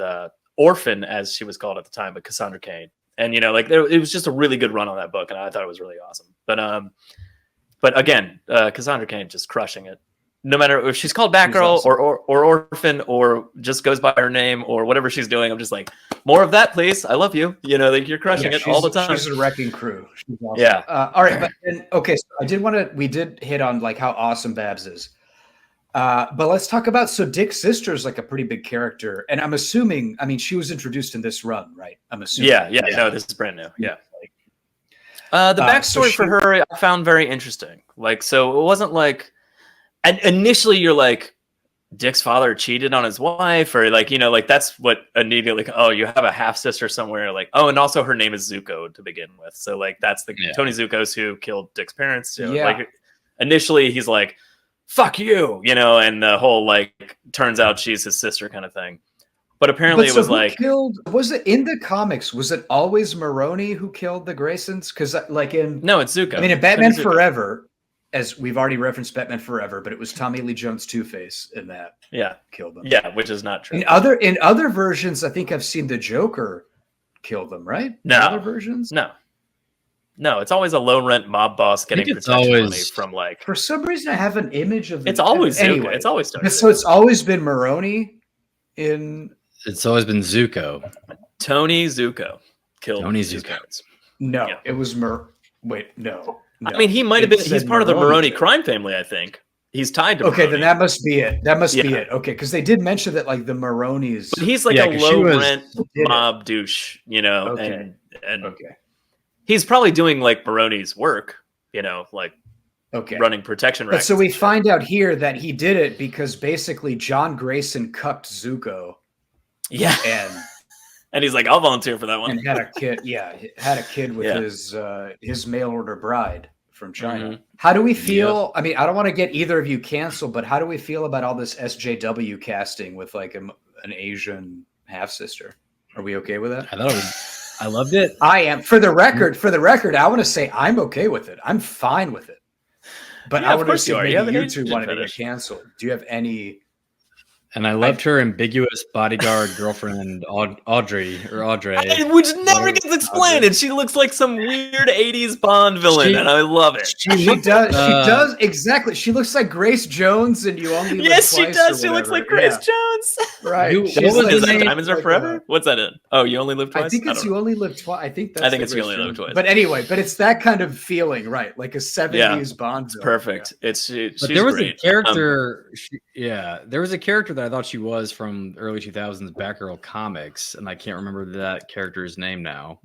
Orphan, as she was called at the time, but Cassandra Cain. And, it was just a really good run on that book. And I thought it was really awesome. But again, Cassandra Cain just crushing it. No matter if she's called Batgirl awesome. or Orphan or just goes by her name or whatever she's doing, I'm just like, more of that, please. I love you. You're crushing it all the time. She's a wrecking crew. She's awesome. Yeah. All right. So we did hit on like how awesome Babs is. But let's talk about, so Dick's sister is like a pretty big character. And I'm assuming, she was introduced in this run, right? I'm assuming. Yeah. No, this is brand new. Yeah. The backstory for her, I found very interesting. So it wasn't like, and initially you're like, Dick's father cheated on his wife, or that's what immediately, you have a half sister somewhere, and also her name is Zuko to begin with. So that's the Tony Zuko's who killed Dick's parents. So, initially he's like, fuck you, and the whole turns out she's his sister kind of thing. But apparently it was was it in the comics? Was it always Maroni who killed the Graysons? Because no, it's Zuko. In Batman Forever, as we've already referenced Batman Forever, but it was Tommy Lee Jones Two-Face in that. Yeah. Killed them. Yeah, which is not true. In other versions, I think I've seen the Joker kill them, right? No. In other versions? No, it's always a low rent mob boss getting protection money from For some reason I have an image of It's always Zuko. It's always Zuko. So it's always been Maroni in It's always been Zuko. Tony Zuko killed Tony his Zuko. parents. No, it was Wait, no. He might have been. He's part of the Maroni crime family, I think. He's tied to Maroni. Then that must be it. That must be it. Okay, because they did mention that the Maronis. But he's a low rent mob douche, and he's probably doing Maroni's work, running protection racks. But so we find out here that he did it because basically John Grayson cucked Zuko. Yeah, and he's like, I'll volunteer for that one. And had a kid. Yeah, had a kid with his mail order bride from China. Mm-hmm. How do we feel? Yep. I don't want to get either of you canceled, but how do we feel about all this SJW casting with an Asian half sister? Are we okay with that? I loved it. I am. For the record, I want to say I'm okay with it. I'm fine with it. But I would have seen you two wanted to get canceled. Do you have any? And I loved her ambiguous bodyguard girlfriend, Audrey. Which never gets explained. And she looks like some weird 80s Bond villain, and I love it. She does, exactly. She looks like Grace Jones, and You Only Live Twice. Yes, she does. She looks like Grace Jones. Right. Is that Diamonds Are Forever? What's that in? Oh, You Only Live Twice? I think it's You Only Live Twice. I think it's You Only Live Twice. But anyway, it's that kind of feeling, right? Like a 70s Bond villain. Perfect. Yeah. She's there was great. a character. There was a character that I thought she was from early 2000s Batgirl comics, and I can't remember that character's name now.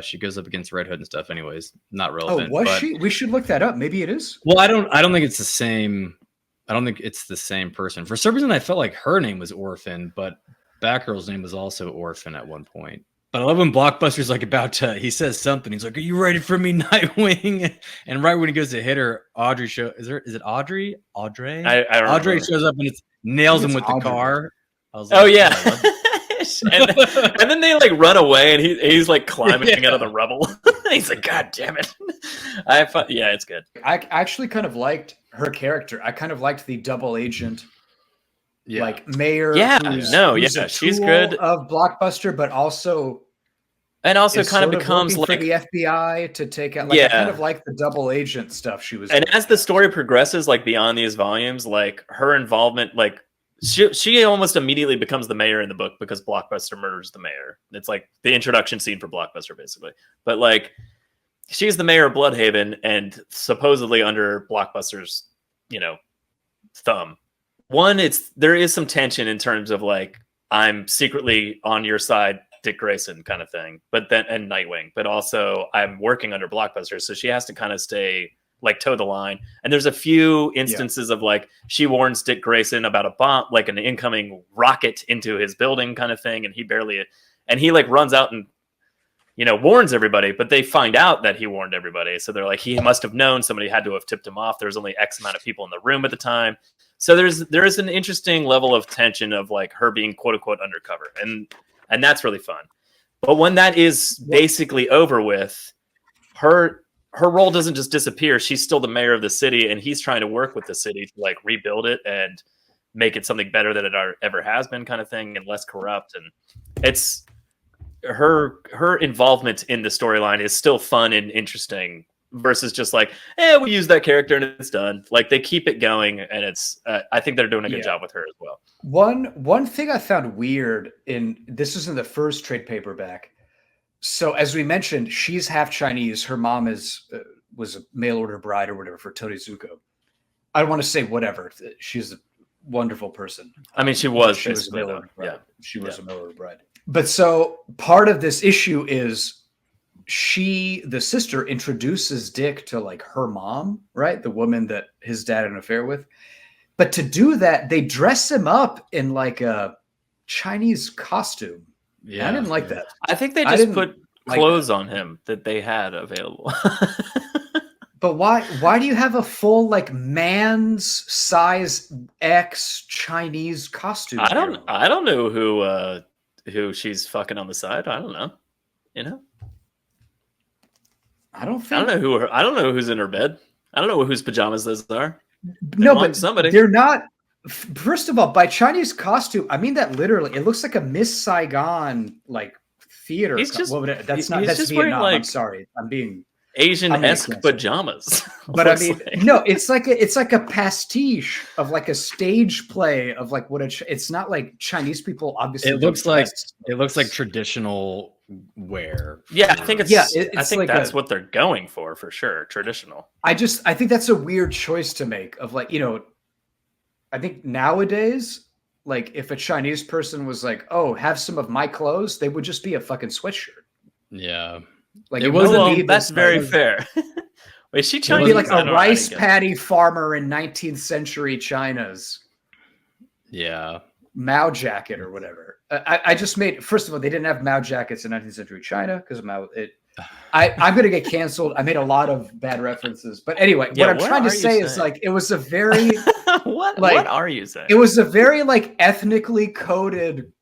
She goes up against Red Hood and stuff. Anyways, not relevant. Oh, was she? We should look that up. Maybe it is. Well, I don't think it's the same. I don't think it's the same person. For some reason, I felt like her name was Orphan, but Batgirl's name was also Orphan at one point. But I love when Blockbuster's he says something. He's like, "Are you ready for me, Nightwing?" And right when he goes to hit her, Audrey is it Audrey? Audrey? Audrey shows up and nails him with the car. I was like, oh yeah. and then they run away, and he's climbing out of the rubble. He's like, God damn it. It's good. I actually kind of liked her character. I kind of liked the double agent. Yeah. Mayor. Yeah, who's she's good of Blockbuster, but also kind of becomes for the FBI to take out. I kind of like the double agent stuff she was. And as the story progresses, beyond these volumes, her involvement, she almost immediately becomes the mayor in the book because Blockbuster murders the mayor. It's like the introduction scene for Blockbuster, basically. But like, she's the mayor of Blüdhaven, and supposedly under Blockbuster's, thumb. One, there is some tension in terms of like, I'm secretly on your side, Dick Grayson kind of thing, but then, and Nightwing, but also I'm working under Blockbuster, so she has to kind of stay like toe the line. And there's a few instances of like, she warns Dick Grayson about a bomb, like an incoming rocket into his building kind of thing, and he like runs out and warns everybody, but they find out that he warned everybody, so they're like, he must have known, somebody had to have tipped him off. There's only X amount of people in the room at the time. So there is an interesting level of tension of like her being quote unquote undercover, and that's really fun. But when that is basically over with, her role doesn't just disappear. She's still the mayor of the city, and he's trying to work with the city to like rebuild it and make it something better than it ever has been, kind of thing, and less corrupt. And it's her involvement in the storyline is still fun and interesting versus just like, we use that character and it's done. Like, they keep it going, and it's I think they're doing a good job with her as well. One thing I found weird this is in the first trade paperback. So as we mentioned, she's half Chinese. Her mom was a mail order bride or whatever for Torizuko. I don't want to say whatever. She's a wonderful person. I mean, she was a mail order bride. Yeah. She was a mail order bride. But so part of this issue is the sister introduces Dick to like her mom, right? The woman that his dad had an affair with. But to do that, they dress him up in like a Chinese costume. Yeah, I didn't like that. I think they just put clothes on him that they had available. But why do you have a full like man's size X Chinese costume? I don't know who she's fucking on the side. I don't know. I don't know who's in her bed. I don't know whose pajamas those are. No, but somebody. They're not. First of all, by Chinese costume, I mean that literally. It looks like a Miss Saigon like theater. That's Vietnam. Like, I'm sorry, I'm being Asian-esque pajamas. But I mean, no, it's like a pastiche of like a stage play of like what it's not like Chinese people obviously. It looks like traditional wear. Yeah, I think that's what they're going for sure. Traditional. I think that's a weird choice to make of like, I think nowadays, like if a Chinese person was like, "Oh, have some of my clothes," they would just be a fucking sweatshirt. Yeah. Like it wasn't. That's very fair. Wait, she Chinese? Be like a rice paddy farmer in 19th century China's. Yeah. Mao jacket or whatever. I just made. First of all, they didn't have Mao jackets in 19th century China because Mao. I'm gonna get canceled. I made a lot of bad references, but anyway, what I'm trying to say is like it was a very what are you saying? It was a very like ethnically coded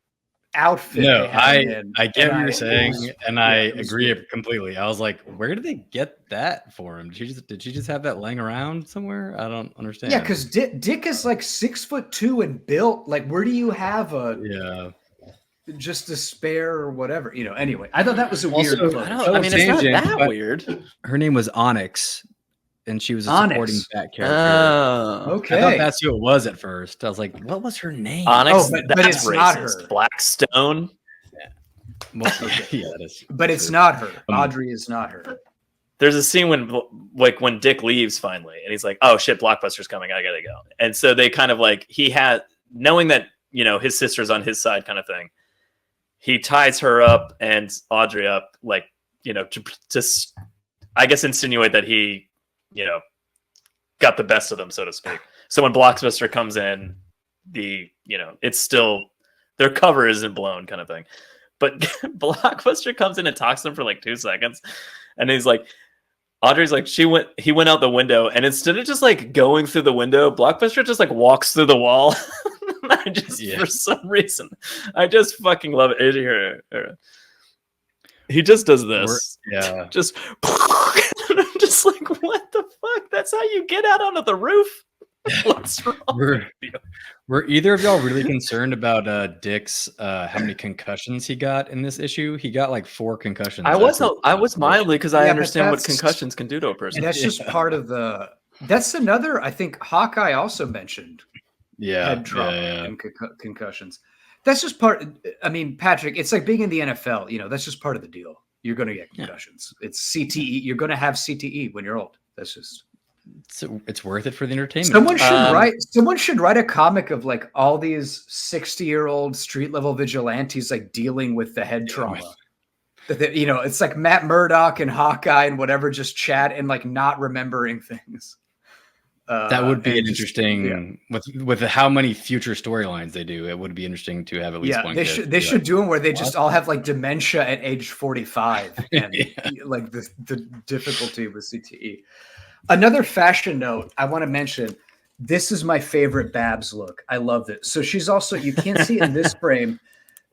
outfit. No, I get what you're saying, and I agree completely. I was like, where did they get that for him? Did she just have that laying around somewhere? I don't understand. Yeah, because Dick is like 6'2" and built. Like, where do you have just a spare or whatever? Anyway, I thought that was a weird. It's not that weird. Her name was Onyx, and she was a supporting Bat character. Oh, okay. I thought that's who it was at first. I was like, what was her name? Onyx, but it's racist. Not her. Blackstone. Yeah. Well, yeah, that is. But it's not her. Audrey is not her. There's a scene when Dick leaves finally, and he's like, "Oh shit, Blockbuster's coming. I gotta go." And so they kind of like knowing that his sister's on his side, kind of thing. He ties her up and Audrey up, like to I guess insinuate that he got the best of them, so to speak. So when Blockbuster comes in, it's still their cover isn't blown, kind of thing. But Blockbuster comes in and talks to them for like 2 seconds, and he's like, Audrey's like, he went out the window, and instead of just like going through the window, Blockbuster just like walks through the wall. For some reason, I just fucking love it. Here. He just does this. Just I'm just like, what the fuck? That's how you get out onto the roof? What's wrong with you? Were either of y'all really concerned about Dick's how many concussions he got in this issue? He got like 4 concussions. I was mildly, because I understand what concussions can do to a person. And that's just part of that's another, I think Hawkeye also mentioned head trauma and concussions. That's just part. I mean, Patrick, it's like being in the NFL. You know, that's just part of the deal. You're going to get concussions. It's CTE. You're going to have CTE when you're old. That's just. It's worth it for the entertainment. Someone should write a comic of like all these 60-year-old street level vigilantes like dealing with the head trauma. You know, it's like Matt Murdock and Hawkeye and whatever just chat and like not remembering things. That would be an interesting with how many future storylines they do. It would be interesting to have at least one. They should do them where they just all have like dementia at age 45 and like the difficulty with CTE. Another fashion note I want to mention. This is my favorite Babs look. I love it. So she's also, you can't see it in this frame,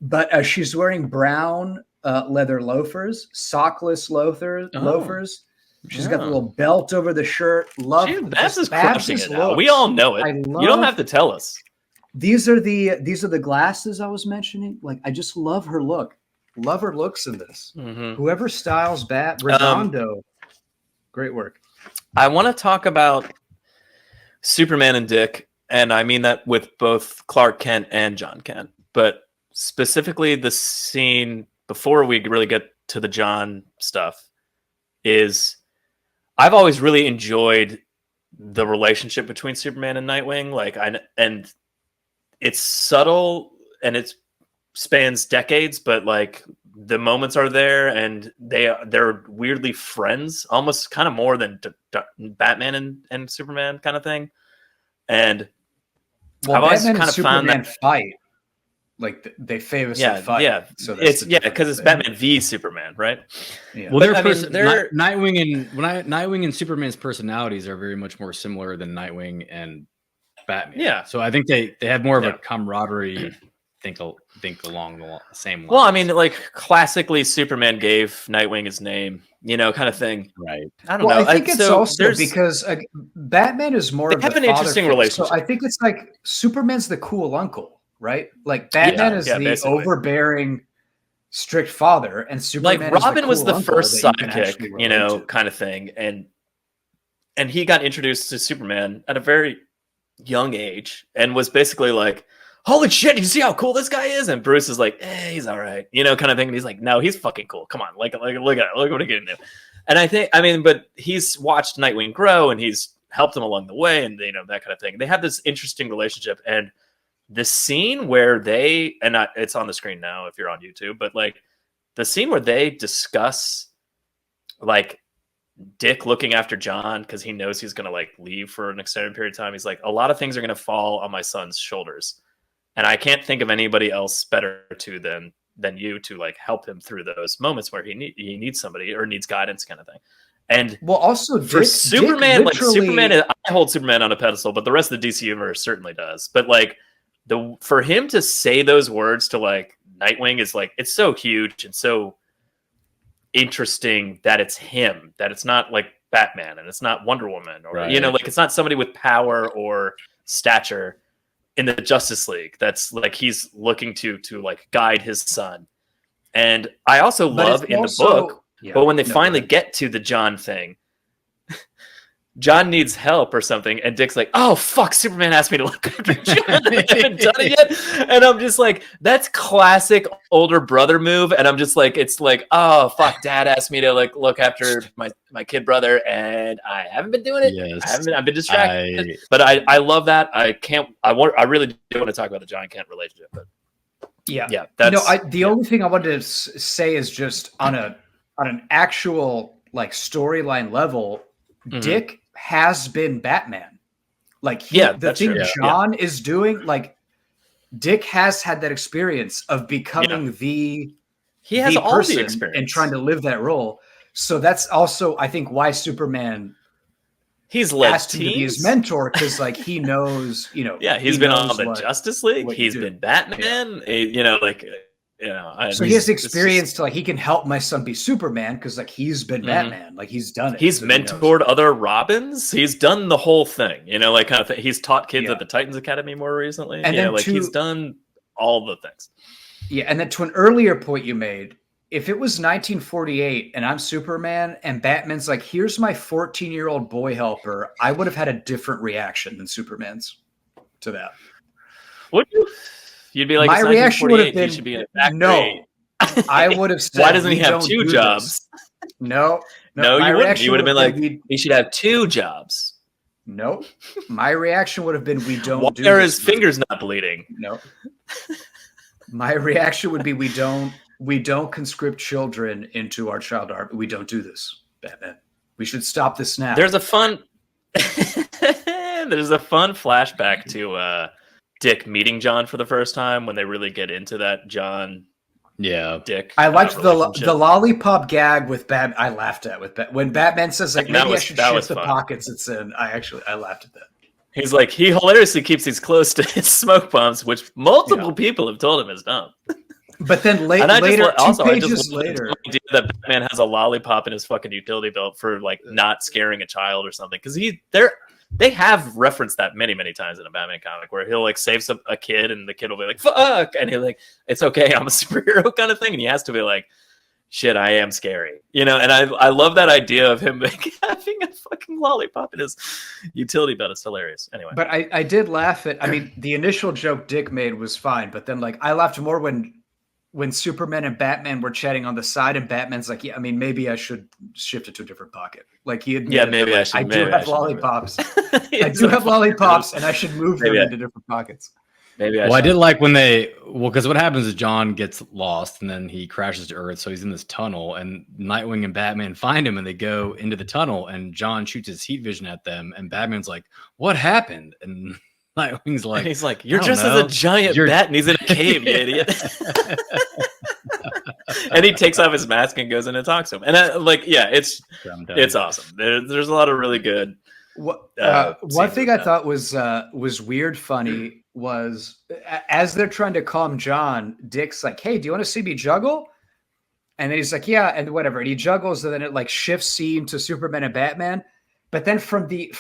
but she's wearing brown leather loafers, sockless loafers. She's got the little belt over the shirt. Babs is crushing it now. We all know it. You don't have to tell us. These are the glasses I was mentioning. Like, I just love her look. Love her looks in this. Mm-hmm. Whoever styles Redondo, great work. I want to talk about Superman and Dick, and I mean that with both Clark Kent and John Kent, but specifically the scene before we really get to the John stuff is I've always really enjoyed the relationship between Superman and Nightwing. And it's subtle and it spans decades, but like the moments are there and they're weirdly friends, almost kind of more than Batman and Superman kind of thing. And I've always kind of found that fight, like they famously fight. Yeah, so it's because it's Batman v Superman, right? Yeah. Well, Nightwing and Superman's personalities are very much more similar than Nightwing and Batman. Yeah, so I think they have more of a camaraderie. Think along the same lines. Well, I mean, like classically, Superman gave Nightwing his name, you know, kind of thing. Right. I don't know. I think it's also because Batman is more. They have an interesting relationship. So I think it's like Superman's the cool uncle, right? Like Batman is the basically overbearing, strict father, and Superman. Like Robin is the was the first sidekick, you know, kind of thing, and he got introduced to Superman at a very young age, and was basically like, holy shit, you see how cool this guy is? And Bruce is like, he's all right, you know, kind of thing. And he's like, no, he's fucking cool. Come on, look at it. Look what he can do. And but he's watched Nightwing grow and he's helped him along the way and, you know, that kind of thing. They have this interesting relationship. And the scene where it's on the screen now if you're on YouTube, but like the scene where they discuss like Dick looking after John because he knows he's going to like leave for an extended period of time. He's like, a lot of things are going to fall on my son's shoulders. And I can't think of anybody else better than you to like help him through those moments where he needs somebody or needs guidance, kind of thing. And also for Superman, I hold Superman on a pedestal, but the rest of the DC universe certainly does. But like for him to say those words to like Nightwing is like, it's so huge and so interesting that it's him, that it's not like Batman and it's not Wonder Woman or you know, like it's not somebody with power or stature in the Justice League that's like he's looking to like guide his son. And I also love in the book, but when they finally get to the John thing, John needs help or something, and Dick's like, oh fuck, Superman asked me to look after John. I haven't done it yet. And I'm just like, that's classic older brother move. And I'm just like, it's like, oh fuck, dad asked me to like look after my kid brother, and I haven't been doing it. Yes. I've been distracted. But I love that. I really do want to talk about the John Kent relationship, but yeah. That's the only thing I wanted to say is just on an actual like storyline level, Dick has been Batman. Like the thing John is doing, like Dick has had that experience of becoming he has all the experience and trying to live that role. So that's also, I think, why Superman he's led asked him to be his mentor, because like he knows, you know. Yeah, he's been on the Justice League. He's been Batman. You know, like. So he has experience to like he can help my son be Superman because like he's been Batman, like he's done it. He's mentored other Robins. He's done the whole thing, you know, like kind of thing. He's taught kids at the Titans Academy more recently. And then he's done all the things. Yeah, and then to an earlier point you made, if it was 1948 and I'm Superman and Batman's like, here's my 14-year-old boy helper, I would have had a different reaction than Superman's to that. Would you? You'd be like, My it's reaction would have 1948, he been should be in a factory. no. I would have said, why doesn't he "We have don't 2 do jobs? this." No, No, my you wouldn't. reaction You would have been like, "We-" he should have 2 jobs. No, my reaction would have been, "We don't Why do are this." his fingers not bleeding? No. My reaction would be, we don't conscript children into our child army. We don't do this, Batman. We should stop this now. There's a fun flashback to Dick meeting John for the first time when they really get into that John Dick. I liked the relationship. lollipop gag with Batman. I laughed at when Batman says like, maybe I should shift the fun. pockets it's in. I laughed at that. He's like, he hilariously keeps these close to his smoke bombs, which multiple people have told him is dumb. But then later, two pages later, the idea that Batman has a lollipop in his fucking utility belt for like not scaring a child or something, because they have referenced that many times in a Batman comic where he'll like save a kid and the kid will be like fuck, and he'll like, it's okay, I'm a superhero kind of thing, and he has to be like, shit, I am scary, you know. And I love that idea of him like, having a fucking lollipop in his utility belt. It's hilarious. Anyway, but I did laugh at. I mean, the initial joke Dick made was fine, but then like I laughed more when Superman and Batman were chatting on the side, and Batman's like, yeah, I mean, maybe I should shift it to a different pocket. Like he admitted, yeah, maybe I should. I do have lollipops. I do have lollipops, and I should move them into different pockets. Maybe I did like when because what happens is John gets lost and then he crashes to Earth, so he's in this tunnel, and Nightwing and Batman find him and they go into the tunnel, and John shoots his heat vision at them, and Batman's like, "What happened?" And Nightwing's like, and he's like, "You're just as a giant bat, and he's in a cave, you idiot." And he takes off his mask and goes in and talks to him, and it's awesome. There's a lot of really good. One thing I thought was weird, funny was as they're trying to calm John, Dick's like, "Hey, do you want to see me juggle?" And then he's like, "Yeah," and whatever. And he juggles, and then it like shifts scene to Superman and Batman. But then from the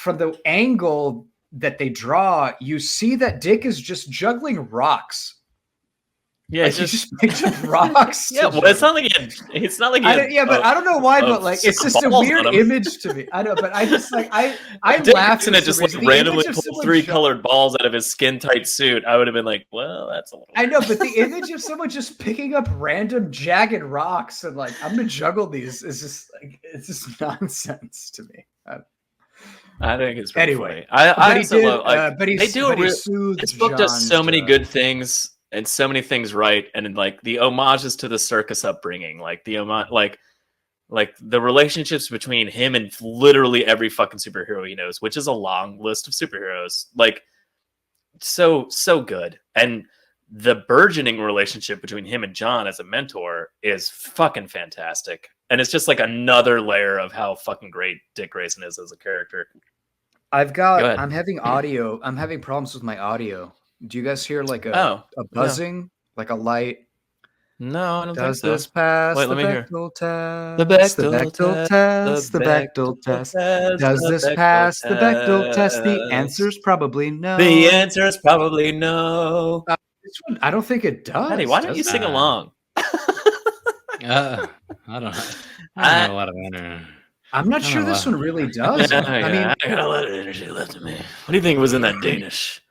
angle that they draw, you see that Dick is just juggling rocks. Yeah, like he just picked up rocks. Yeah, well, it's not like but I don't know why, but like it's just a weird image to me. I know, but I just like I laughed and it just like randomly pulled 3 colored balls out of his skin tight suit. I would have been like, well, that's a little. I know, but the image of someone just picking up random jagged rocks and like, I'm gonna juggle these is just like, it's just nonsense to me. I think it's anyway. Funny. This book does so many good things. And so many things right, and like the homages to the circus upbringing, like the like the relationships between him and literally every fucking superhero he knows, which is a long list of superheroes. Like so good, and the burgeoning relationship between him and John as a mentor is fucking fantastic, and it's just like another layer of how fucking great Dick Grayson is as a character. I'm having problems with my audio. Do you guys hear like a buzzing, like a light? No, I don't think so. Does this pass the Bechdel test? The Bechdel test. The Bechdel test. Does this pass the Bechdel test? The answer's probably no. The answer's probably no. This one, I don't think it does. Eddie, why don't you sing along? I don't know. I don't know a lot of energy. I'm not sure this one really does. I got a lot of energy left in me. What do you think was in that Danish?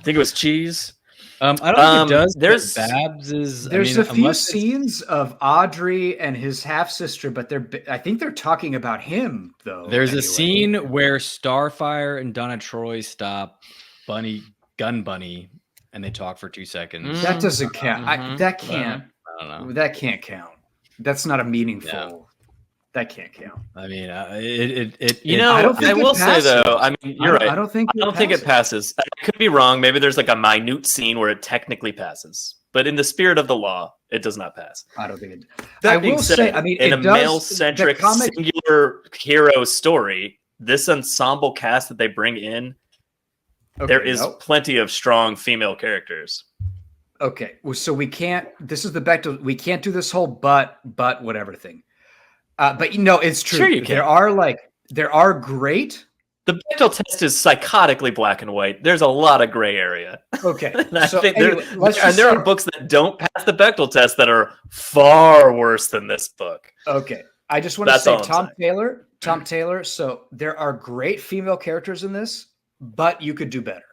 Think it was cheese. I don't think it does. There's a few scenes of Audrey and his half sister, but I think they're talking about him though. There's a scene where Starfire and Donna Troy stop Gun Bunny, and they talk for 2 seconds. That doesn't count. That can't. I don't know. That can't count. That's not a meaningful. Yeah. That can't count. I mean, I will say though. I mean, you're right. I don't think it passes. I could be wrong. Maybe there's like a minute scene where it technically passes, but in the spirit of the law, it does not pass. I don't think it. That being said, in a male-centric singular hero story, this ensemble cast that they bring in, there is plenty of strong female characters. Okay, so we can't. This is the Bechdel. We can't do this whole but whatever thing. But it's true. Sure you can. There are great. The Bechdel test is psychotically black and white. There's a lot of gray area. Okay. There are books that don't pass the Bechdel test that are far worse than this book. Okay. I just want to say Tom Taylor. So there are great female characters in this, but you could do better.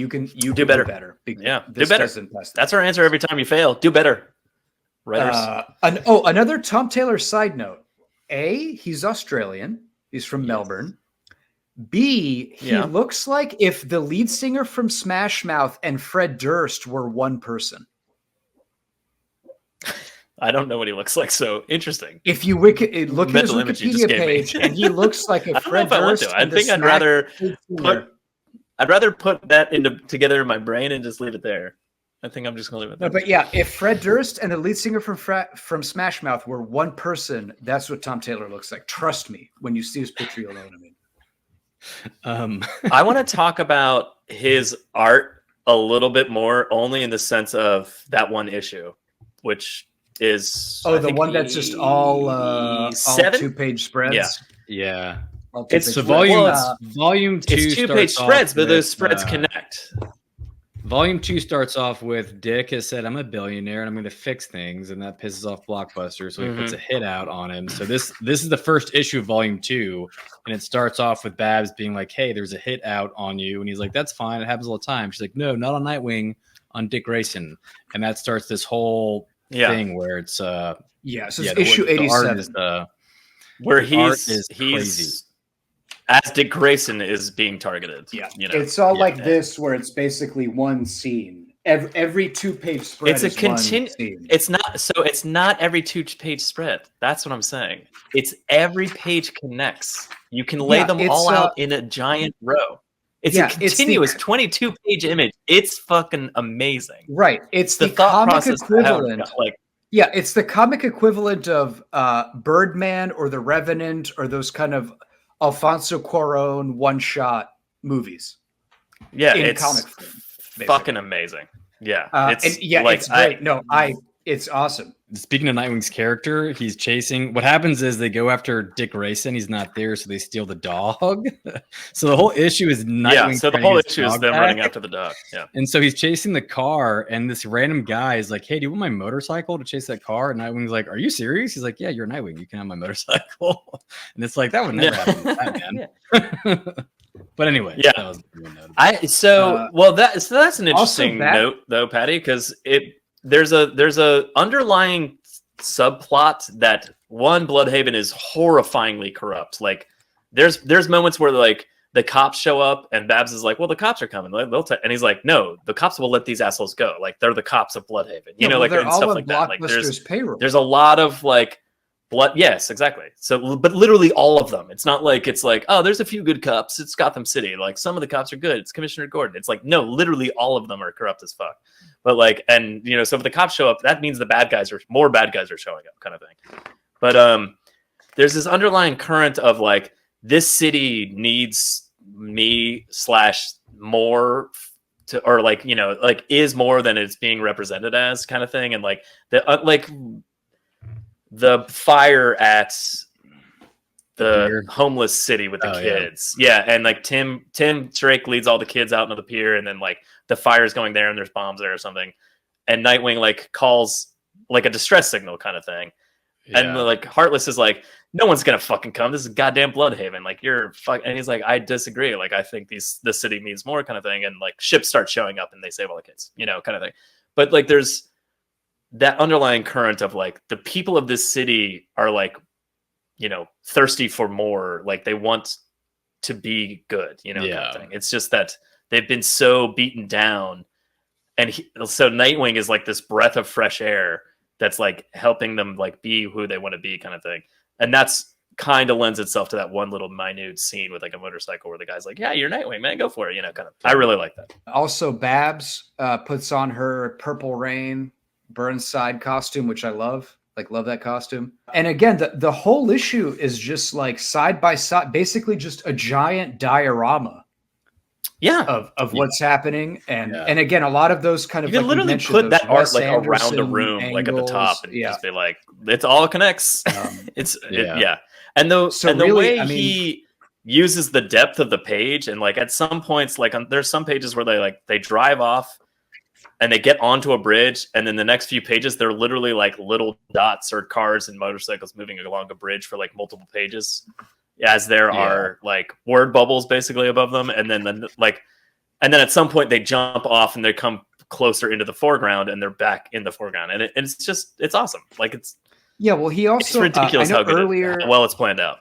do better. Because Yeah, this do better. doesn't pass That's our answer every time you fail. Do better. Writers. Another Tom Taylor side note. A, he's Australian. He's from Melbourne. B, he looks like if the lead singer from Smash Mouth and Fred Durst were one person. I don't know what he looks like, so interesting. If you look at his Wikipedia page, and he looks like a Fred Durst. I think I'd rather put that together in my brain and just leave it there. I think I'm just gonna leave it there. No, but yeah, if Fred Durst and the lead singer from Smash Mouth were one person, that's what Tom Taylor looks like. Trust me, when you see his picture, you'll know what I mean. I want to talk about his art a little bit more, only in the sense of that one issue, which is the one that's just all 2-page spreads. Yeah. It's volume 2. It's 2-page spreads, but those spreads connect. Volume 2 starts off with Dick has said, I'm a billionaire and I'm going to fix things. And that pisses off Blockbuster. So he puts a hit out on him. So this is the first issue of volume 2. And it starts off with Babs being like, hey, there's a hit out on you. And he's like, that's fine. It happens all the time. She's like, no, not on Nightwing, on Dick Grayson. And that starts this whole thing where it's so it's issue 87. Where he's crazy. As Dick Grayson is being targeted. Yeah. It's all like this, where it's basically one scene. Every 2-page spread it's a one scene. It's not every 2-page spread. That's what I'm saying. It's every page connects. You can lay them all out in a giant row. It's a continuous 22-page image. It's fucking amazing. Right. It's the comic equivalent. It's the comic equivalent of Birdman or The Revenant or those kind of Alfonso Cuarón one-shot movies. Yeah, it's comic form, fucking amazing. Yeah, it's great. It's awesome. Speaking of Nightwing's character, he's chasing. What happens is they go after Dick Grayson. He's not there, so they steal the dog. So the whole issue is Nightwing. Yeah, so the whole issue is them running after the dog. Yeah, and so he's chasing the car, and this random guy is like, "Hey, do you want my motorcycle to chase that car?" And Nightwing's like, "Are you serious?" He's like, "Yeah, you're Nightwing. You can have my motorcycle." And it's like that would never happen to Batman. But anyway, that's an interesting note, though, Patty, because there's a underlying subplot that Blüdhaven is horrifyingly corrupt. Like there's moments where like the cops show up and Babs is like, well, the cops are coming. And he's like, no, the cops will let these assholes go. Like they're the cops of Blüdhaven, and stuff like that. Like there's a lot of like blood. Yes, exactly. So, but literally all of them. It's not like it's like, oh, there's a few good cops. It's Gotham City. Like some of the cops are good. It's Commissioner Gordon. It's like, no, literally all of them are corrupt as fuck. But like, and so if the cops show up, that means more bad guys are showing up, kind of thing. But there's this underlying current of like, this city needs me / more to, or like, like is more than it's being represented as, kind of thing. And like the fire at the homeless city with the kids. Yeah. And like Tim Drake leads all the kids out into the pier, and then like the fire's going there and there's bombs there or something. And Nightwing like calls like a distress signal kind of thing. Yeah. And like Heartless is like, no one's gonna fucking come. This is goddamn Blüdhaven. Like you're fuck. And he's like, I disagree. Like I think the city means more, kind of thing. And like ships start showing up and they save all the kids, kind of thing. But like there's that underlying current of like the people of this city are like, thirsty for more. Like they want to be good, kind of thing. It's just that they've been so beaten down, and so Nightwing is like this breath of fresh air that's like helping them like be who they want to be, kind of thing. And that's kind of lends itself to that one little minute scene with like a motorcycle where the guy's like, yeah, you're Nightwing, man, go for it, kind of. I really like that. Also, Babs puts on her Purple Rain Burnside costume, which I love. Love that costume. And again, the whole issue is just like side by side, basically just a giant diorama. Of what's happening. And again, a lot of those kind of you can literally put that art like around the room, angles, like at the top, and just be like, it all connects. And the way he uses the depth of the page, and like at some points, like there's some pages where they drive off and they get onto a bridge, and then the next few pages, they're literally like little dots or cars and motorcycles moving along a bridge for like multiple pages, as there are like word bubbles basically above them. And then like And then at some point they jump off and they come closer into the foreground and they're back in the foreground. And it's awesome. Like it's he also it's ridiculous how well it's planned out.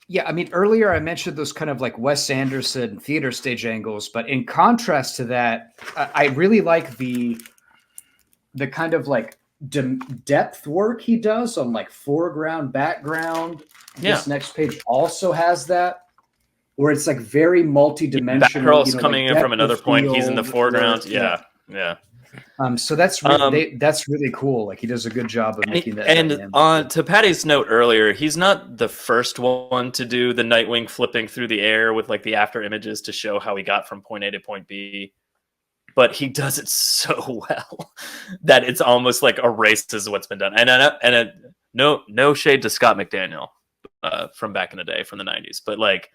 Yeah, I mean, earlier I mentioned those kind of like Wes Anderson theater stage angles, but in contrast to that, I really like the kind of like depth work he does on like foreground, background. Yeah. This next page also has that, where it's like very multi-dimensional. Batgirl's coming in from another point. He's in the foreground. Yeah. So that's really, that's really cool. Like he does a good job of making that. And on to Patty's note earlier, he's not the first one to do the Nightwing flipping through the air with like the after images to show how he got from point A to point B. But he does it so well that it's almost like erases what's been done. And no shade to Scott McDaniel from back in the day, from the 90s, but like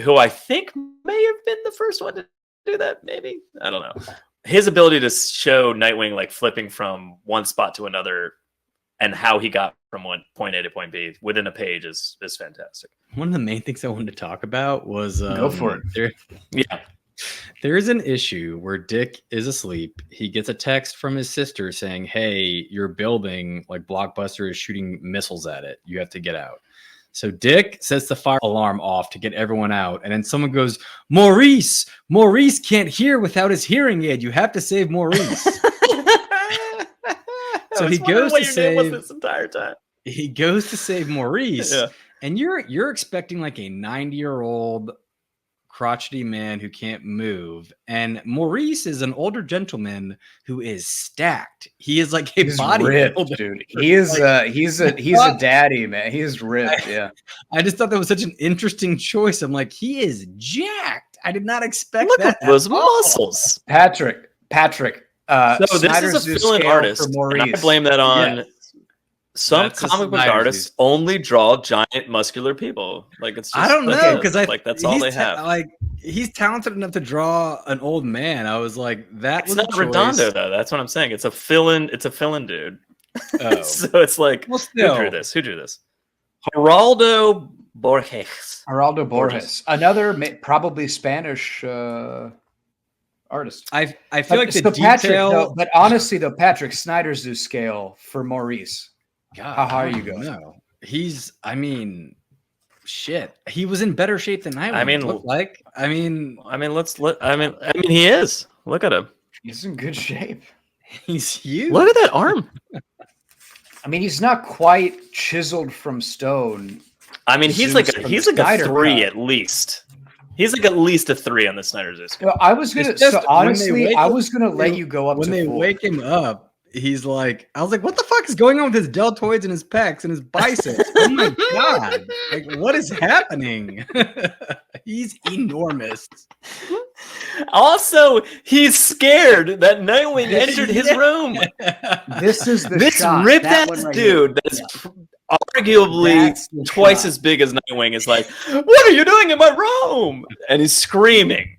who I think may have been the first one to do that. Maybe, I don't know. His ability to show Nightwing like flipping from one spot to another and how he got from one point A to point B within a page is fantastic. One of the main things I wanted to talk about was go for it. There is an issue where Dick is asleep. He gets a text from his sister saying, "Hey, your building, like Blockbuster, is shooting missiles at it. You have to get out." So Dick sets the fire alarm off to get everyone out. And then someone goes, Maurice can't hear without his hearing aid. You have to save Maurice. So he goes to save this entire time. He goes to save Maurice. Yeah. And you're expecting like a 90-year-old crotchety man who can't move, and Maurice is an older gentleman who is stacked. He is like he's body ripped, dude. He is he's a daddy, man. He is ripped. I just thought that was such an interesting choice. I'm like, he is jacked. I did not expect Look that. At those muscles, Patrick. So this is a fill-in artist, and I blame that on some comic book artists only draw giant muscular people. Like it's just, I don't know, because like that's all they have. Like he's talented enough to draw an old man. I was like, that's not Redondo though. That's what I'm saying. It's a fill-in. It's a fill-in dude. Oh. So it's like, who drew this? Geraldo Borges. Another probably Spanish artist. I feel like the detail. Patrick, but honestly, though, Patrick, Snyder's new scale for Maurice. God, how high are you going? No, shit. He was in better shape than I looked like. I mean, he is. Look at him. He's in good shape. He's huge. Look at that arm. I mean, he's not quite chiseled from stone. I mean, he's like a 3 at least. He's like at least a 3 on the Snyder's scale. Well, I was gonna let you go up when to they 4. Wake him up. He's like, I was like, what the fuck is going on with his deltoids and his pecs and his biceps? Oh my god! Like, what is happening? He's enormous. Also, he's scared that Nightwing entered his room. This is the this shot. ripped ass dude that's arguably twice as big as Nightwing is like, what are you doing in my room? And he's screaming.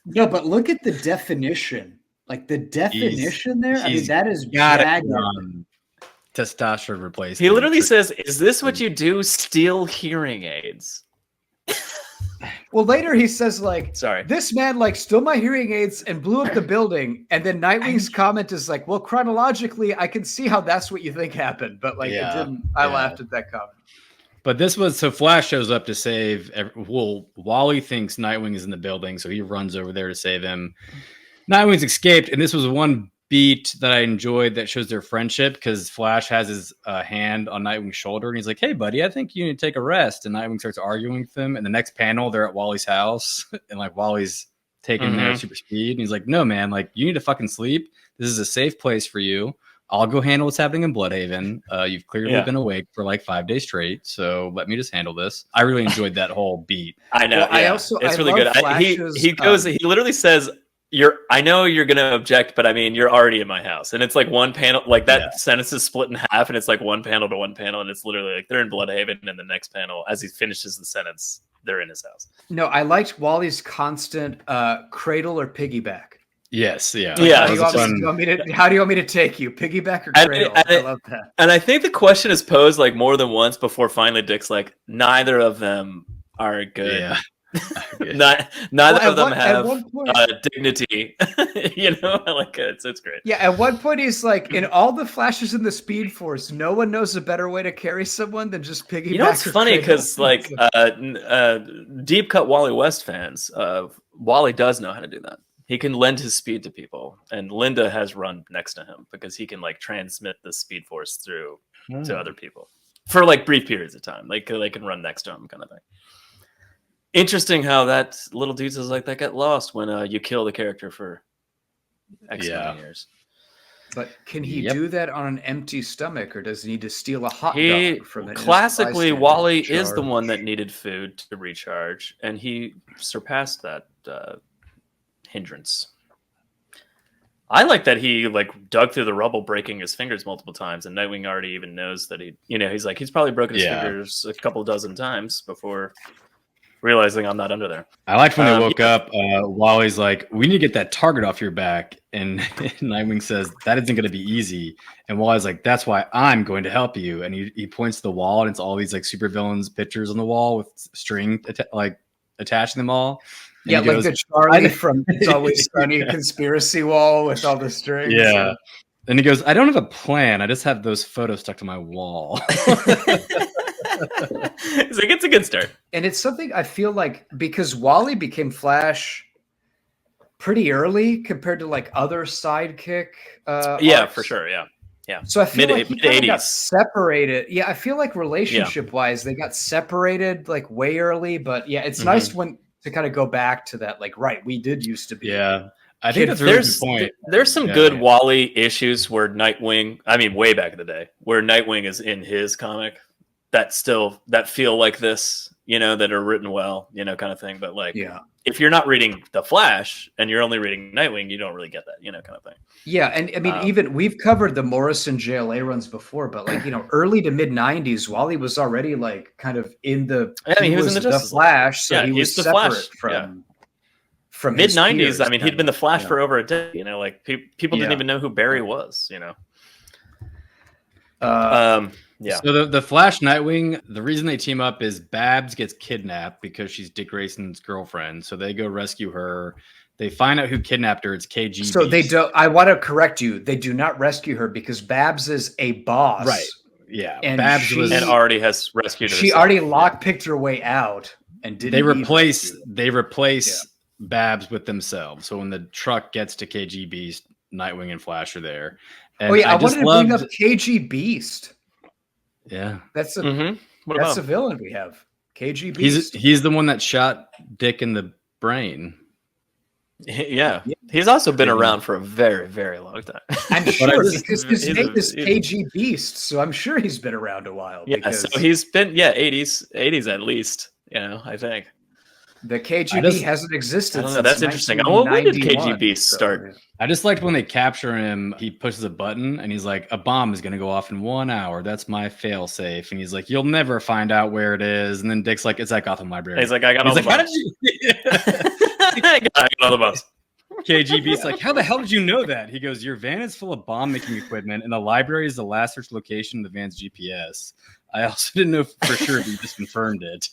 No, but look at the definition. Like the definition there, I mean, that is jagged. Testosterone replacement. He literally says, "Is this what you do? Steal hearing aids?" Well, later he says, like, "Sorry, this man like stole my hearing aids and blew up the building." And then Nightwing's comment is like, "Well, chronologically, I can see how that's what you think happened, but like it didn't." I laughed at that comment. But this was so Flash shows up to save. Wally thinks Nightwing is in the building, so he runs over there to save him. Nightwing's escaped, and this was one beat that I enjoyed that shows their friendship, because Flash has his hand on Nightwing's shoulder, and he's like, "Hey, buddy, I think you need to take a rest." And Nightwing starts arguing with him. And the next panel, they're at Wally's house, and like Wally's taking him there at super speed, and he's like, "No, man, like you need to fucking sleep. This is a safe place for you. I'll go handle what's happening in Blüdhaven. You've clearly been awake for like 5 days straight, so let me just handle this." I really enjoyed that whole beat. I know. Well, it's really good. He literally says, I know you're gonna object, but I mean, you're already in my house, and it's like one panel, like that sentence is split in half, and it's like one panel to one panel, and it's literally like they're in Blüdhaven, and the next panel, as he finishes the sentence, they're in his house. No, I liked Wally's constant cradle or piggyback. Yes, yeah. How do you want me to take you, piggyback or cradle? I love that. And I think the question is posed like more than once before finally Dick's like, neither of them are good. Neither of them have point, dignity. Like it's great. Yeah, at one point he's like, in all the Flashes in the Speed Force, no one knows a better way to carry someone than just piggyback. You know what's funny? Because like deep cut Wally West fans, Wally does know how to do that. He can lend his speed to people, and Linda has run next to him because he can like transmit the Speed Force through to other people for like brief periods of time. Like they can run next to him, kind of thing. Interesting how that little details like that get lost when you kill the character for X amount of years. But can he do that on an empty stomach, or does he need to steal a hot dog from it? Classically, Wally is the one that needed food to recharge, and he surpassed that hindrance. I like that he like dug through the rubble, breaking his fingers multiple times, and Nightwing already even knows that he's probably broken his fingers a couple dozen times before realizing I'm not under there. I liked when they woke up. Wally's like, "We need to get that target off your back," and Nightwing says, "That isn't going to be easy." And Wally's like, "That's why I'm going to help you." And he points to the wall, and it's all these like supervillains pictures on the wall with string attaching them all. And yeah, like the Charlie from It's Always Sunny conspiracy wall with all the strings. Yeah. And he goes, "I don't have a plan. I just have those photos stuck to my wall." It's like, it's a good start. And it's something I feel like, because Wally became Flash pretty early compared to like other sidekick arcs. For sure. Yeah. So I feel like he kind of got mid-80s. separated. Yeah, I feel like relationship wise they got separated like way early, but yeah, it's nice to kind of go back to that, like, right, we did used to be. Yeah. I think that's a really good point. There's some good Wally issues where Nightwing, I mean, way back in the day, where Nightwing is in his comic that feel like this, that are written well, kind of thing. But like, if you're not reading The Flash and you're only reading Nightwing, you don't really get that, kind of thing. Yeah. And I mean, even we've covered the Morrison JLA runs before, but like, early to mid 90s, Wally was already like kind of in the, he was in the Flash. So he was separate from mid 90s. I mean, he'd been the Flash for over a decade, like people didn't even know who Barry was, Yeah. So the Flash Nightwing, the reason they team up is Babs gets kidnapped because she's Dick Grayson's girlfriend. So they go rescue her. They find out who kidnapped her. It's KG. So they don't. I want to correct you. They do not rescue her because Babs is a boss. Right. Yeah. And Babs and already has rescued her. She already lockpicked her way out and didn't. They replace Babs with themselves. So when the truck gets to KG Beast, Nightwing and Flash are there. And I wanted to bring up KG Beast. Yeah, that's a villain we have. KG Beast. He's the one that shot Dick in the brain. Yeah. He's also been around for a very, very long time. I'm sure because his name is KG Beast, so I'm sure he's been around a while. Yeah, so he's been 80s at least. I think the KGB hasn't existed. I don't know. That's interesting. When did KG Beast start? I just liked when they capture him. He pushes a button and he's like, "A bomb is going to go off in 1 hour. That's my fail safe." And he's like, "You'll never find out where it is." And then Dick's like, "It's at Gotham Library." He's like, "I got all the bombs." How did you? I got all the bombs. KGB's like, "How the hell did you know that?" He goes, "Your van is full of bomb making equipment, and the library is the last search location of the van's GPS. I also didn't know for sure if he just confirmed it."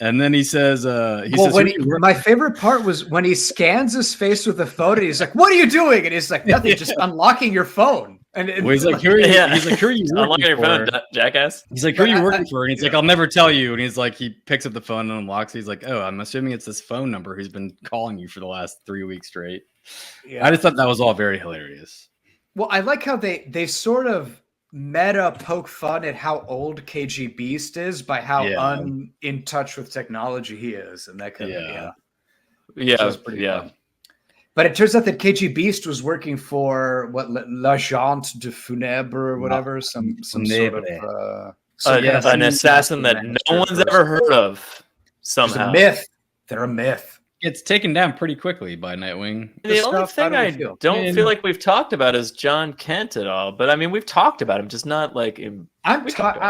And then he says, my favorite part was when he scans his face with the phone and he's like, "What are you doing?" And he's like, "Nothing, just unlocking your phone." And he's like, "Who are you?" He's like, "Who are you unlocking your phone, for?" jackass? He's like, "Who are you working for?" And he's like, "I'll never tell you." And he's like, he picks up the phone and unlocks it. He's like, "Oh, I'm assuming it's this phone number who's been calling you for the last 3 weeks straight." Yeah. I just thought that was all very hilarious. Well, I like how they sort of meta poke fun at how old KG Beast is by how in touch with technology he is, and that kind of pretty fun. But it turns out that KG Beast was working for l'agent de funèbre or whatever, some sort of an assassin that no one's ever heard of. Somehow, a myth. They're a myth. Gets taken down pretty quickly by Nightwing. The only thing I don't feel like we've talked about is John Kent at all. But I mean, we've talked about him, just not like him. I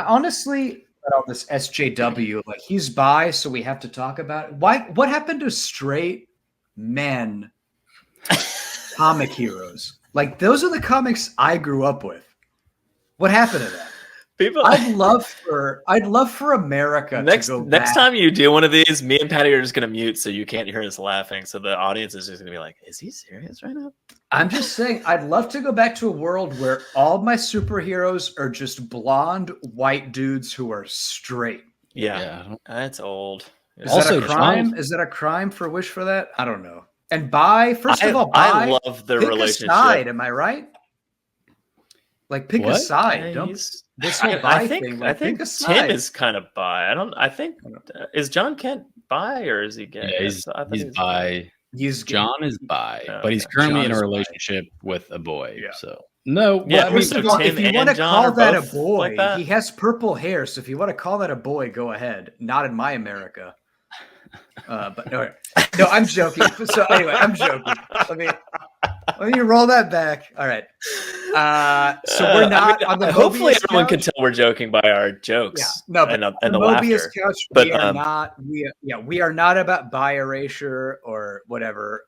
honestly, all this SJW, like he's bi, so we have to talk about it. What happened to straight men comic heroes? Like those are the comics I grew up with. What happened to that? People, I'd love for America next to go back. time you do one of these, me and Patty are just gonna mute so you can't hear us laughing. So the audience is just gonna be like, "Is he serious right now?" I'm just saying, I'd love to go back to a world where all my superheroes are just blonde white dudes who are straight. Yeah. That's old. Is Also, that a crime? John- Is that a crime for wish for that? I don't know. And first of all, I love their pick relationship. a side. Am I right? Like pick a What? side. Don't this whole bi thing. Like, I think pick a side. Tim is kind of bi. I think is John Kent bi or is he gay? Yeah, he's bi. John is bi, Oh, but he's okay. currently John in a is relationship with a boy. Yeah. So no, Yeah, well, I mean, First of all, Tim if you and want to John call are that a both boy, like that? he has purple hair. So if you want to call that a boy, go ahead. Not in my America. But no, I'm joking. So anyway, I'm joking. Let me roll that back. All right. So we're not on the hopefully Mobius everyone can couch. tell we're joking by our jokes. Yeah, no, but and the Mobius laughter. couch. But, We are not. We are not about bi erasure or whatever.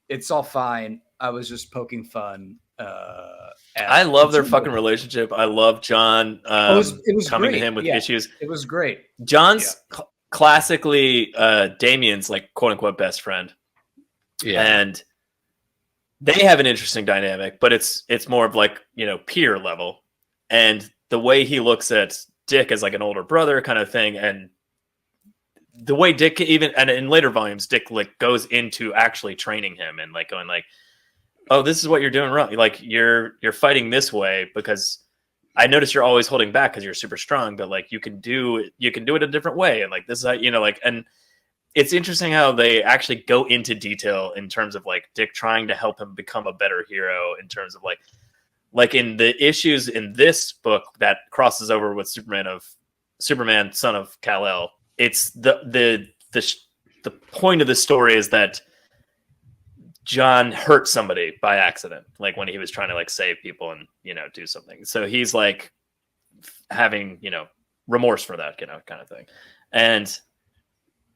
It's all fine. I was just poking fun. I love their fucking relationship. I love John. It was coming great. to him with Yeah, issues. It was great. John's classically Damien's like quote unquote best friend. yeah, And they have an interesting dynamic, but it's more of like, peer level. And the way he looks at Dick as like an older brother kind of thing, and the way Dick and in later volumes, Dick like goes into actually training him and like going like, oh, this is what you're doing wrong. Like you're fighting this way because I notice you're always holding back because you're super strong, but like you can do it a different way. And like, this is how, and it's interesting how they actually go into detail in terms of like Dick trying to help him become a better hero in terms of like in the issues in this book that crosses over with Superman, son of Kal-El. It's the point of the story is that John hurt somebody by accident, like when he was trying to like save people and, do something. So he's like having, remorse for that, kind of thing. And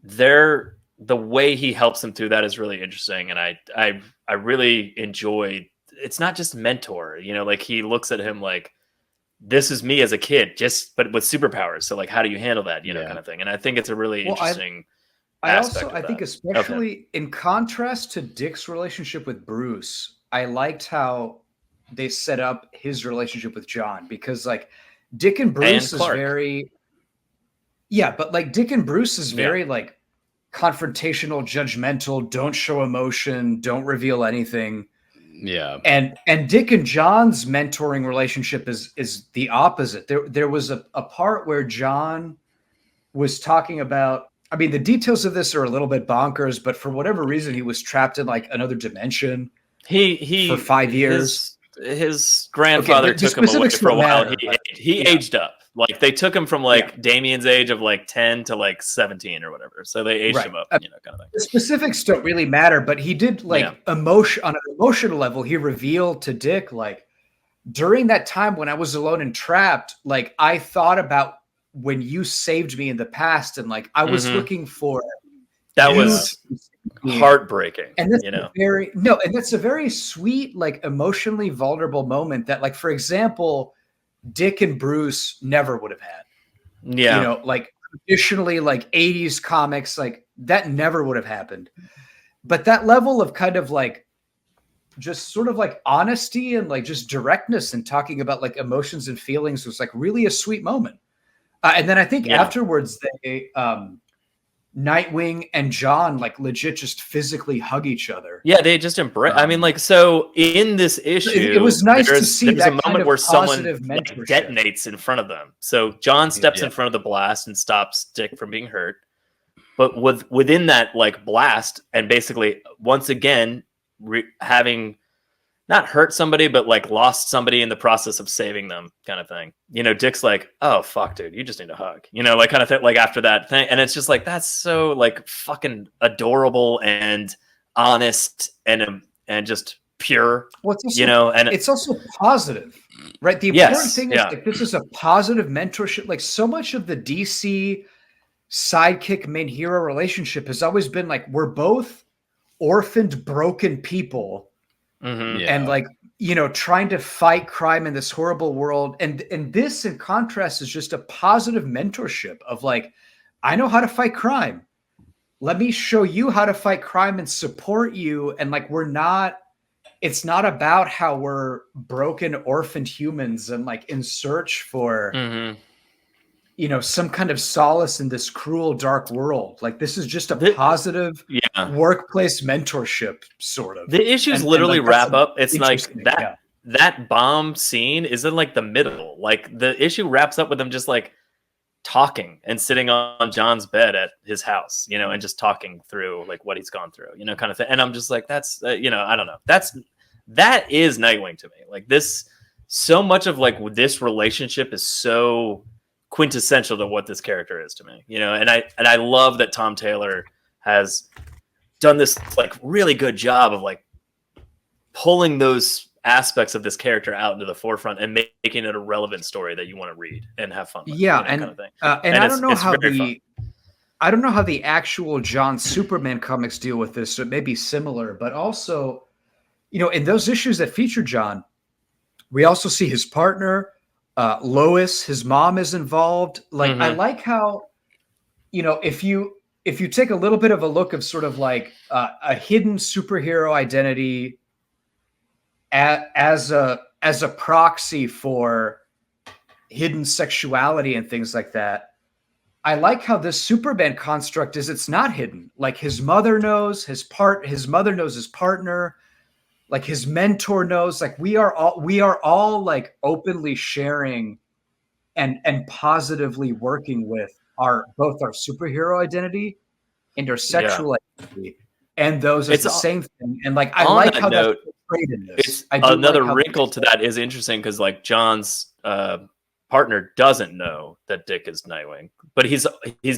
the way he helps him through that is really interesting. And I really enjoy, it's not just mentor, like he looks at him like, this is me as a kid, but with superpowers. So like, how do you handle that, kind of thing. And I think it's a really interesting I think especially in contrast to Dick's relationship with Bruce, I liked how they set up his relationship with John, because like Dick and Bruce is very, but like Dick and Bruce is very like confrontational, judgmental, don't show emotion, don't reveal anything. Yeah. And Dick and John's mentoring relationship is the opposite. There was a part where John was talking about, I mean, the details of this are a little bit bonkers, but for whatever reason, he was trapped in like another dimension. He for 5 years. His grandfather took him away for a while. He aged up. Like they took him from like Damien's age of like 10 to like 17 or whatever. So they aged him up, kind of thing. The specifics don't really matter, but he did like on an emotional level, he revealed to Dick, like during that time when I was alone and trapped, like I thought about when you saved me in the past, and like I was looking for that was heartbreaking. And that's and that's a very sweet, like emotionally vulnerable moment that, like, for example, Dick and Bruce never would have had. Yeah. Like traditionally, like 80s comics, like that never would have happened. But that level of kind of like just sort of like honesty and like just directness and talking about like emotions and feelings was like really a sweet moment. And then I think afterwards, they Nightwing and John like legit just physically hug each other. Yeah, they just embrace. I mean, like, so in this issue, it was nice to see there's that a moment kind of where someone like, mentorship detonates in front of them. So John steps in front of the blast and stops Dick from being hurt. But within that like blast, and basically once again having not hurt somebody, but like lost somebody in the process of saving them, kind of thing. Dick's like, oh fuck, dude, you just need a hug. Like kind of thing. Like after that thing, and it's just like that's so like fucking adorable and honest and just pure. Well, and it's also positive, right? The important thing is like this is a positive mentorship. Like so much of the DC sidekick main hero relationship has always been like we're both orphaned, broken people. And like trying to fight crime in this horrible world. And this, in contrast, is just a positive mentorship of like, I know how to fight crime. Let me show you how to fight crime and support you. And like, it's not about how we're broken, orphaned humans and like in search for, some kind of solace in this cruel, dark world. Like, this is just a positive workplace mentorship, sort of. The issues literally wrap up. It's like that bomb scene is in like the middle. Like, the issue wraps up with them just like talking and sitting on John's bed at his house, and just talking through like what he's gone through, kind of thing. And I'm just like, that's, I don't know. That is Nightwing to me. Like, this, so much of like this relationship is so quintessential to what this character is to me, and I love that Tom Taylor has done this like really good job of like pulling those aspects of this character out into the forefront and making it a relevant story that you want to read and have fun with, kind of thing. And I don't know how I don't know how the actual John Superman comics deal with this, so it may be similar, but also, in those issues that feature John, we also see his partner, Lois, his mom is involved. Like, I like how, if you take a little bit of a look of sort of like a hidden superhero identity as a proxy for hidden sexuality and things like that, I like how this Superman construct is, it's not hidden. Like, his mother knows, his mother knows his partner, like his mentor knows. Like, we are all like openly sharing and positively working with both our superhero identity and our sexual identity, and those are the same thing. And like, I like how that's portrayed in this. Another wrinkle to that is interesting because like John's partner doesn't know that Dick is Nightwing, but he's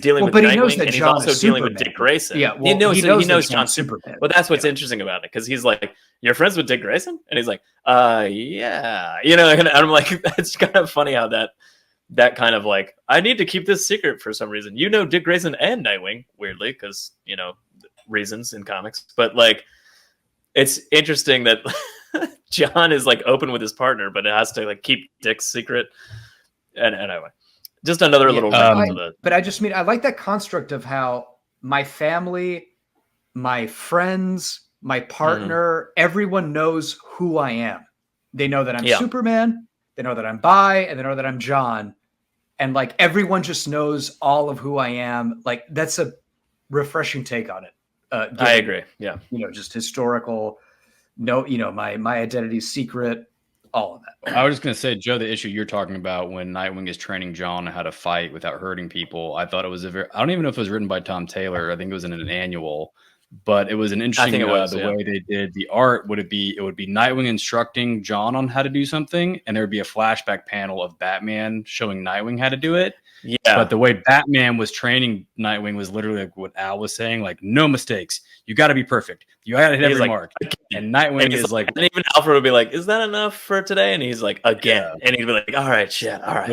dealing with Nightwing, and he's also dealing with Dick Grayson. Yeah, he knows John's Superman. But that's what's interesting about it, because he's like, "You're friends with Dick Grayson," and he's like, yeah," and I'm like, that's kind of funny how that kind of like, I need to keep this secret for some reason. Dick Grayson and Nightwing, weirdly, because reasons in comics, but like, it's interesting that John is like open with his partner, but it has to like keep Dick's secret. And anyway, just another little. But I just mean, I like that construct of how my family, my friends, my partner, everyone knows who I am. They know that I'm Superman. They know that I'm Bi, and they know that I'm John. And like, everyone just knows all of who I am. Like, that's a refreshing take on it. I agree. Yeah. Just historical. My identity's secret. All of that. I was just going to say, Joe, the issue you're talking about when Nightwing is training John how to fight without hurting people, I thought it was I don't even know if it was written by Tom Taylor. I think it was in an annual, but it was an interesting, way they did the art. It would be Nightwing instructing John on how to do something, and there would be a flashback panel of Batman showing Nightwing how to do it. Yeah. But the way Batman was training Nightwing was literally like what Al was saying, like, no mistakes. You got to be perfect. You got to hit every mark. And Nightwing is like, and even Alfred would be like, is that enough for today? And he's like, again. Yeah. And he'd be like, all right, shit. All right.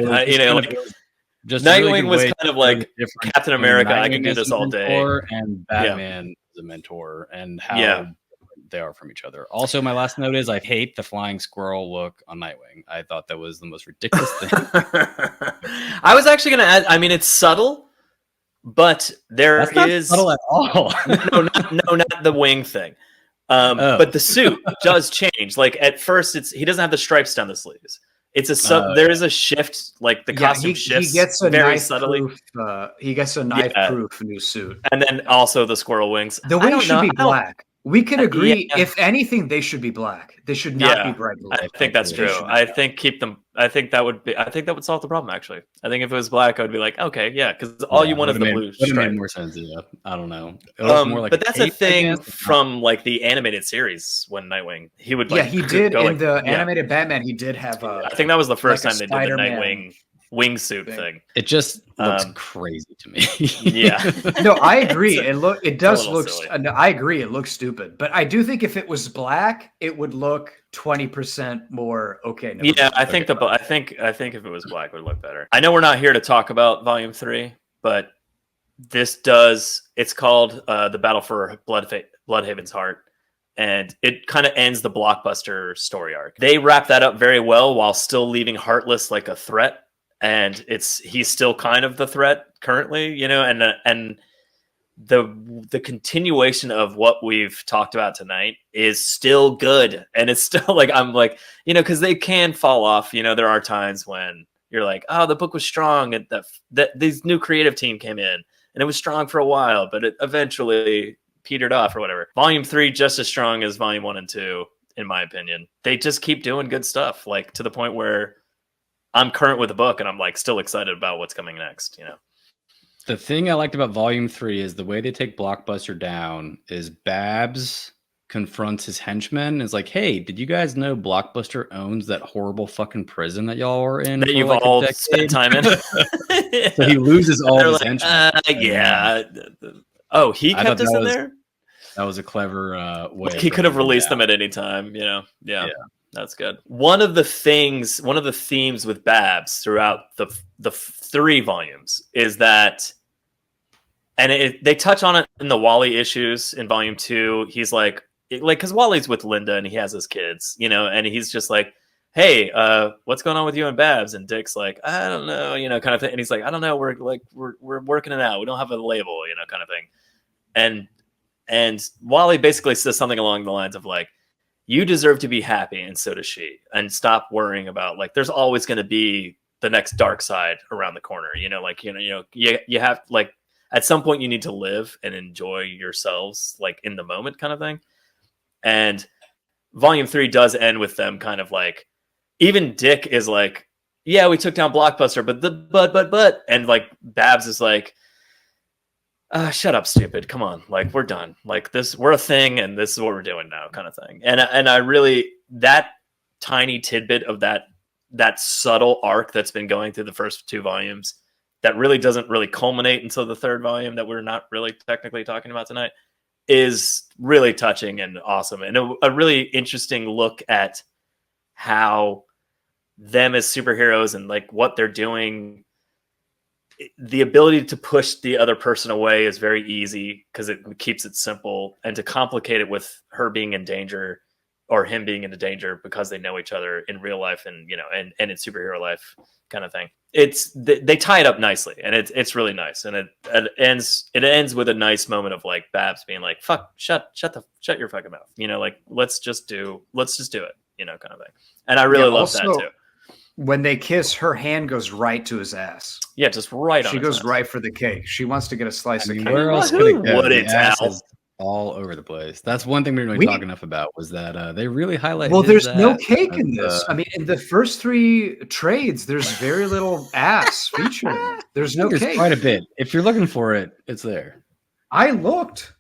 Just Nightwing really was kind of like Captain America. I can do this all day. And Batman is a mentor, and how they are from each other. Also, my last note is I hate the flying squirrel look on Nightwing. I thought that was the most ridiculous thing. I was actually going to add, I mean, it's subtle, but that's not subtle at all. no, not the wing thing. But the suit does change. Like, at first, he doesn't have the stripes down the sleeves. It's there is a shift, like the costume shifts. He gets a very subtly. He gets a knife-proof new suit, and then also the squirrel wings. The wings should be black. We can agree. If anything, they should be black. They should not be bright blue. I think that's true. I think keep them. I think that would solve the problem. Actually, I think if it was black, I would be like, okay, because all you want is the blue stripe. Would have made more sense. Yeah, I don't know. More like, but that's a thing from like the animated series when Nightwing he would like, he did in the animated Batman. He did have I think that was the first time they did the Nightwing wingsuit thing. It just looks crazy to me. No, I agree. It does look. I agree. It looks stupid, but I do think if it was black, it would look 20% more okay. I think if it was black, it would look better. I know we're not here to talk about Volume 3, but this does. It's called The Battle for Blüdhaven's Heart, and it kind of ends the blockbuster story arc. They wrap that up very well while still leaving Heartless like a threat, and he's still kind of the threat currently, you know, and the continuation of what we've talked about tonight is still good, and it's still like, I'm like, you know, because they can fall off, you know. There are times when you're like, oh, the book was strong, and that this new creative team came in and it was strong for a while, but it eventually petered off or whatever. Volume 3 just as strong as volume 1 and 2, in my opinion. They just keep doing good stuff, like to the point where I'm current with the book and I'm like still excited about what's coming next, you know. The thing I liked about volume 3 is the way they take Blockbuster down is Babs confronts his henchmen and is like, hey, did you guys know Blockbuster owns that horrible fucking prison that y'all were in That for you've like all a decade? spent time in. So he loses all They're his like, henchmen. yeah. Oh, he I kept thought us that in was- there? That was a clever way. Like, he of could have bringing released down. them at any time, you know. Yeah. That's good. One of the themes with Babs throughout the 3 volumes is that, and they touch on it in the Wally issues in volume 2. He's like, because Wally's with Linda and he has his kids, you know, and he's just like, hey, what's going on with you and Babs? And Dick's like, I don't know, you know, kind of thing. And he's like, I don't know, we're working it out. We don't have a label, you know, kind of thing. And Wally basically says something along the lines of like, you deserve to be happy, and so does she. And stop worrying about, like, there's always going to be the next dark side around the corner, you know, like, you have, like, at some point you need to live and enjoy yourselves, like, in the moment kind of thing. And volume 3 does end with them kind of like, even Dick is like, yeah, we took down Blockbuster, but, and like Babs is like, shut up, stupid. Come on. Like, we're done. Like, we're a thing and this is what we're doing now, kind of thing. And I really, that tiny tidbit of that subtle arc that's been going through the first 2 volumes that really doesn't really culminate until the 3rd volume that we're not really technically talking about tonight is really touching and awesome. And a really interesting look at how them as superheroes and like what they're doing, the ability to push the other person away is very easy because it keeps it simple, and to complicate it with her being in danger or him being in danger because they know each other in real life and, you know, and in superhero life kind of thing. They tie it up nicely, and it's really nice. And it ends with a nice moment of like Babs being like, fuck, shut your fucking mouth. You know, like, let's just do it, you know, kind of thing. And I really love that too. When they kiss, her hand goes right to his ass. Yeah, just right on. She goes right for the cake. She wants to get a slice of cake. Where else Who could it go? wouldn't, The ass Al? is all over the place. That's one thing we didn't really talk enough about, was that they really highlight. Well, his there's no ass cake as, in this. I mean, in the first 3 trades, there's very little ass featured in it. There's no there's cake. quite a bit. If you're looking for it, it's there. I looked.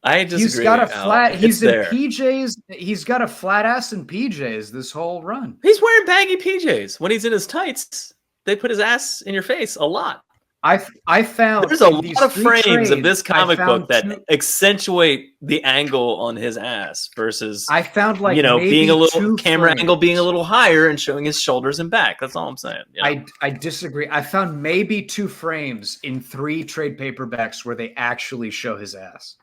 I disagree. He's got a flat. He's in there. PJs. He's got a flat ass in PJs this whole run. He's wearing baggy PJs when he's in his tights. They put his ass in your face a lot. I found there's a lot of 3 frames of trades, this comic book that 2 accentuate the angle on his ass versus, I found like, you know, being a little 2 camera frames. angle being a little higher and showing his shoulders and back. That's all I'm saying. You know? I disagree. I found maybe 2 frames in 3 trade paperbacks where they actually show his ass.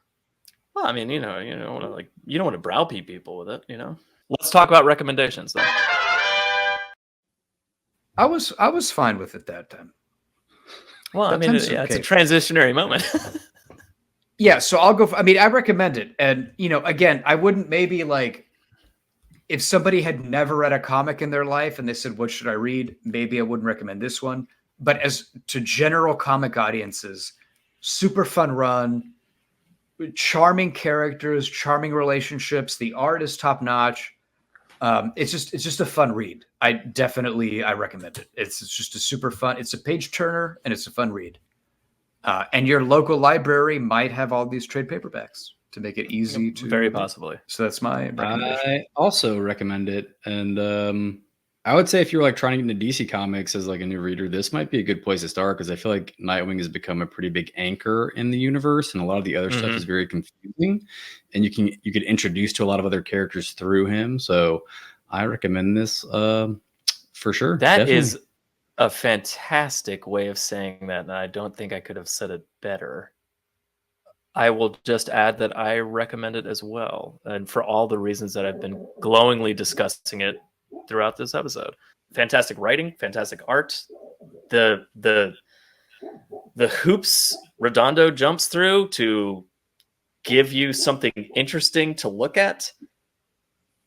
Well, I mean, you don't want to browbeat people with it, you know. Let's talk about recommendations, though. I was fine with it that time. Well, I That mean, time's it's a okay. transitionary moment. Yeah, so I'll go. I mean, I recommend it, and you know, again, I wouldn't maybe like if somebody had never read a comic in their life and they said, "What should I read?" Maybe I wouldn't recommend this one. But as to general comic audiences, super fun run, charming characters, charming relationships. The art is top notch. It's just a fun read. I recommend it. It's just a super fun. It's a page turner and it's a fun read. And your local library might have all these trade paperbacks to make it easy to. Very possibly. So that's my recommendation. I also recommend it, and I would say if you're like trying to get into DC Comics as like a new reader, this might be a good place to start, because I feel like Nightwing has become a pretty big anchor in the universe, and a lot of the other stuff is very confusing, and you get introduced to a lot of other characters through him. So I recommend this for sure. That is a fantastic way of saying that, and I don't think I could have said it better. I will just add that I recommend it as well, and for all the reasons that I've been glowingly discussing it throughout this episode. Fantastic writing, fantastic art. The hoops Redondo jumps through to give you something interesting to look at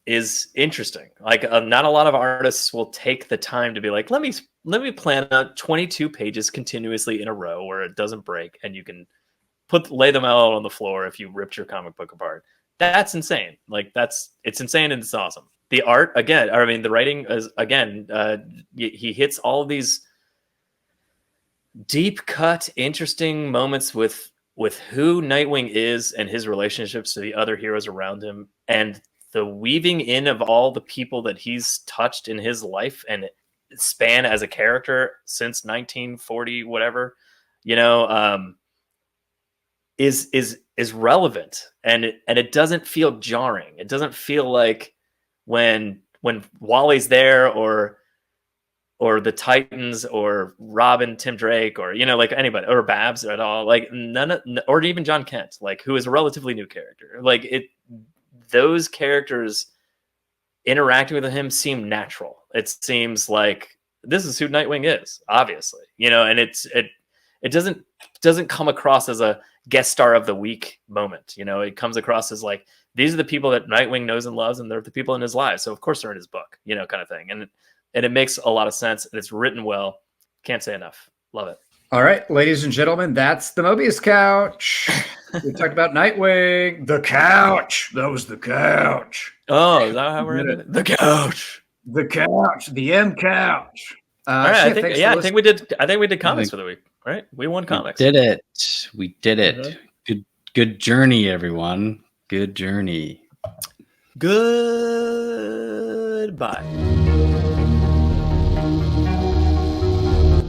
is interesting. Like not a lot of artists will take the time to be like, let me plan out 22 pages continuously in a row where it doesn't break, and you can lay them out on the floor if you ripped your comic book apart. That's insane. Like it's insane and it's awesome. The art again, I mean the writing is again, he hits all of these deep cut, interesting moments with who Nightwing is and his relationships to the other heroes around him, and the weaving in of all the people that he's touched in his life and span as a character since 1940, whatever, is relevant, and it doesn't feel jarring. It doesn't feel like when Wally's there or the Titans or Robin, Tim Drake, or like anybody, or Babs at all, like or even John Kent, like who is a relatively new character. Like those characters interacting with him seem natural. It seems like this is who Nightwing is, obviously, and it doesn't come across as a guest star of the week moment. It comes across as like, these are the people that Nightwing knows and loves, and they're the people in his life. So of course they're in his book, kind of thing. And it makes a lot of sense, and it's written well. Can't say enough. Love it. All right, ladies and gentlemen, that's the Mobius Couch. We talked about Nightwing. The couch. That was the couch. Oh, is that how we're in it? The couch. The couch. The M couch. All right, I think we did comics for the week, right? We won comics. We did it. Mm-hmm. Good journey, everyone. Good journey. Goodbye.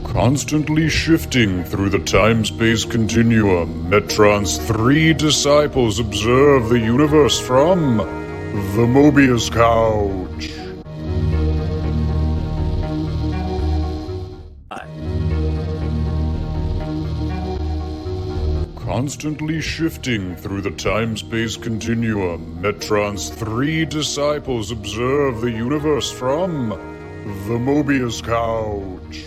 Constantly shifting through the time-space continuum, Metron's three disciples observe the universe from the Mobius Couch. Constantly shifting through the time-space continuum, Metron's three disciples observe the universe from the Mobius Couch.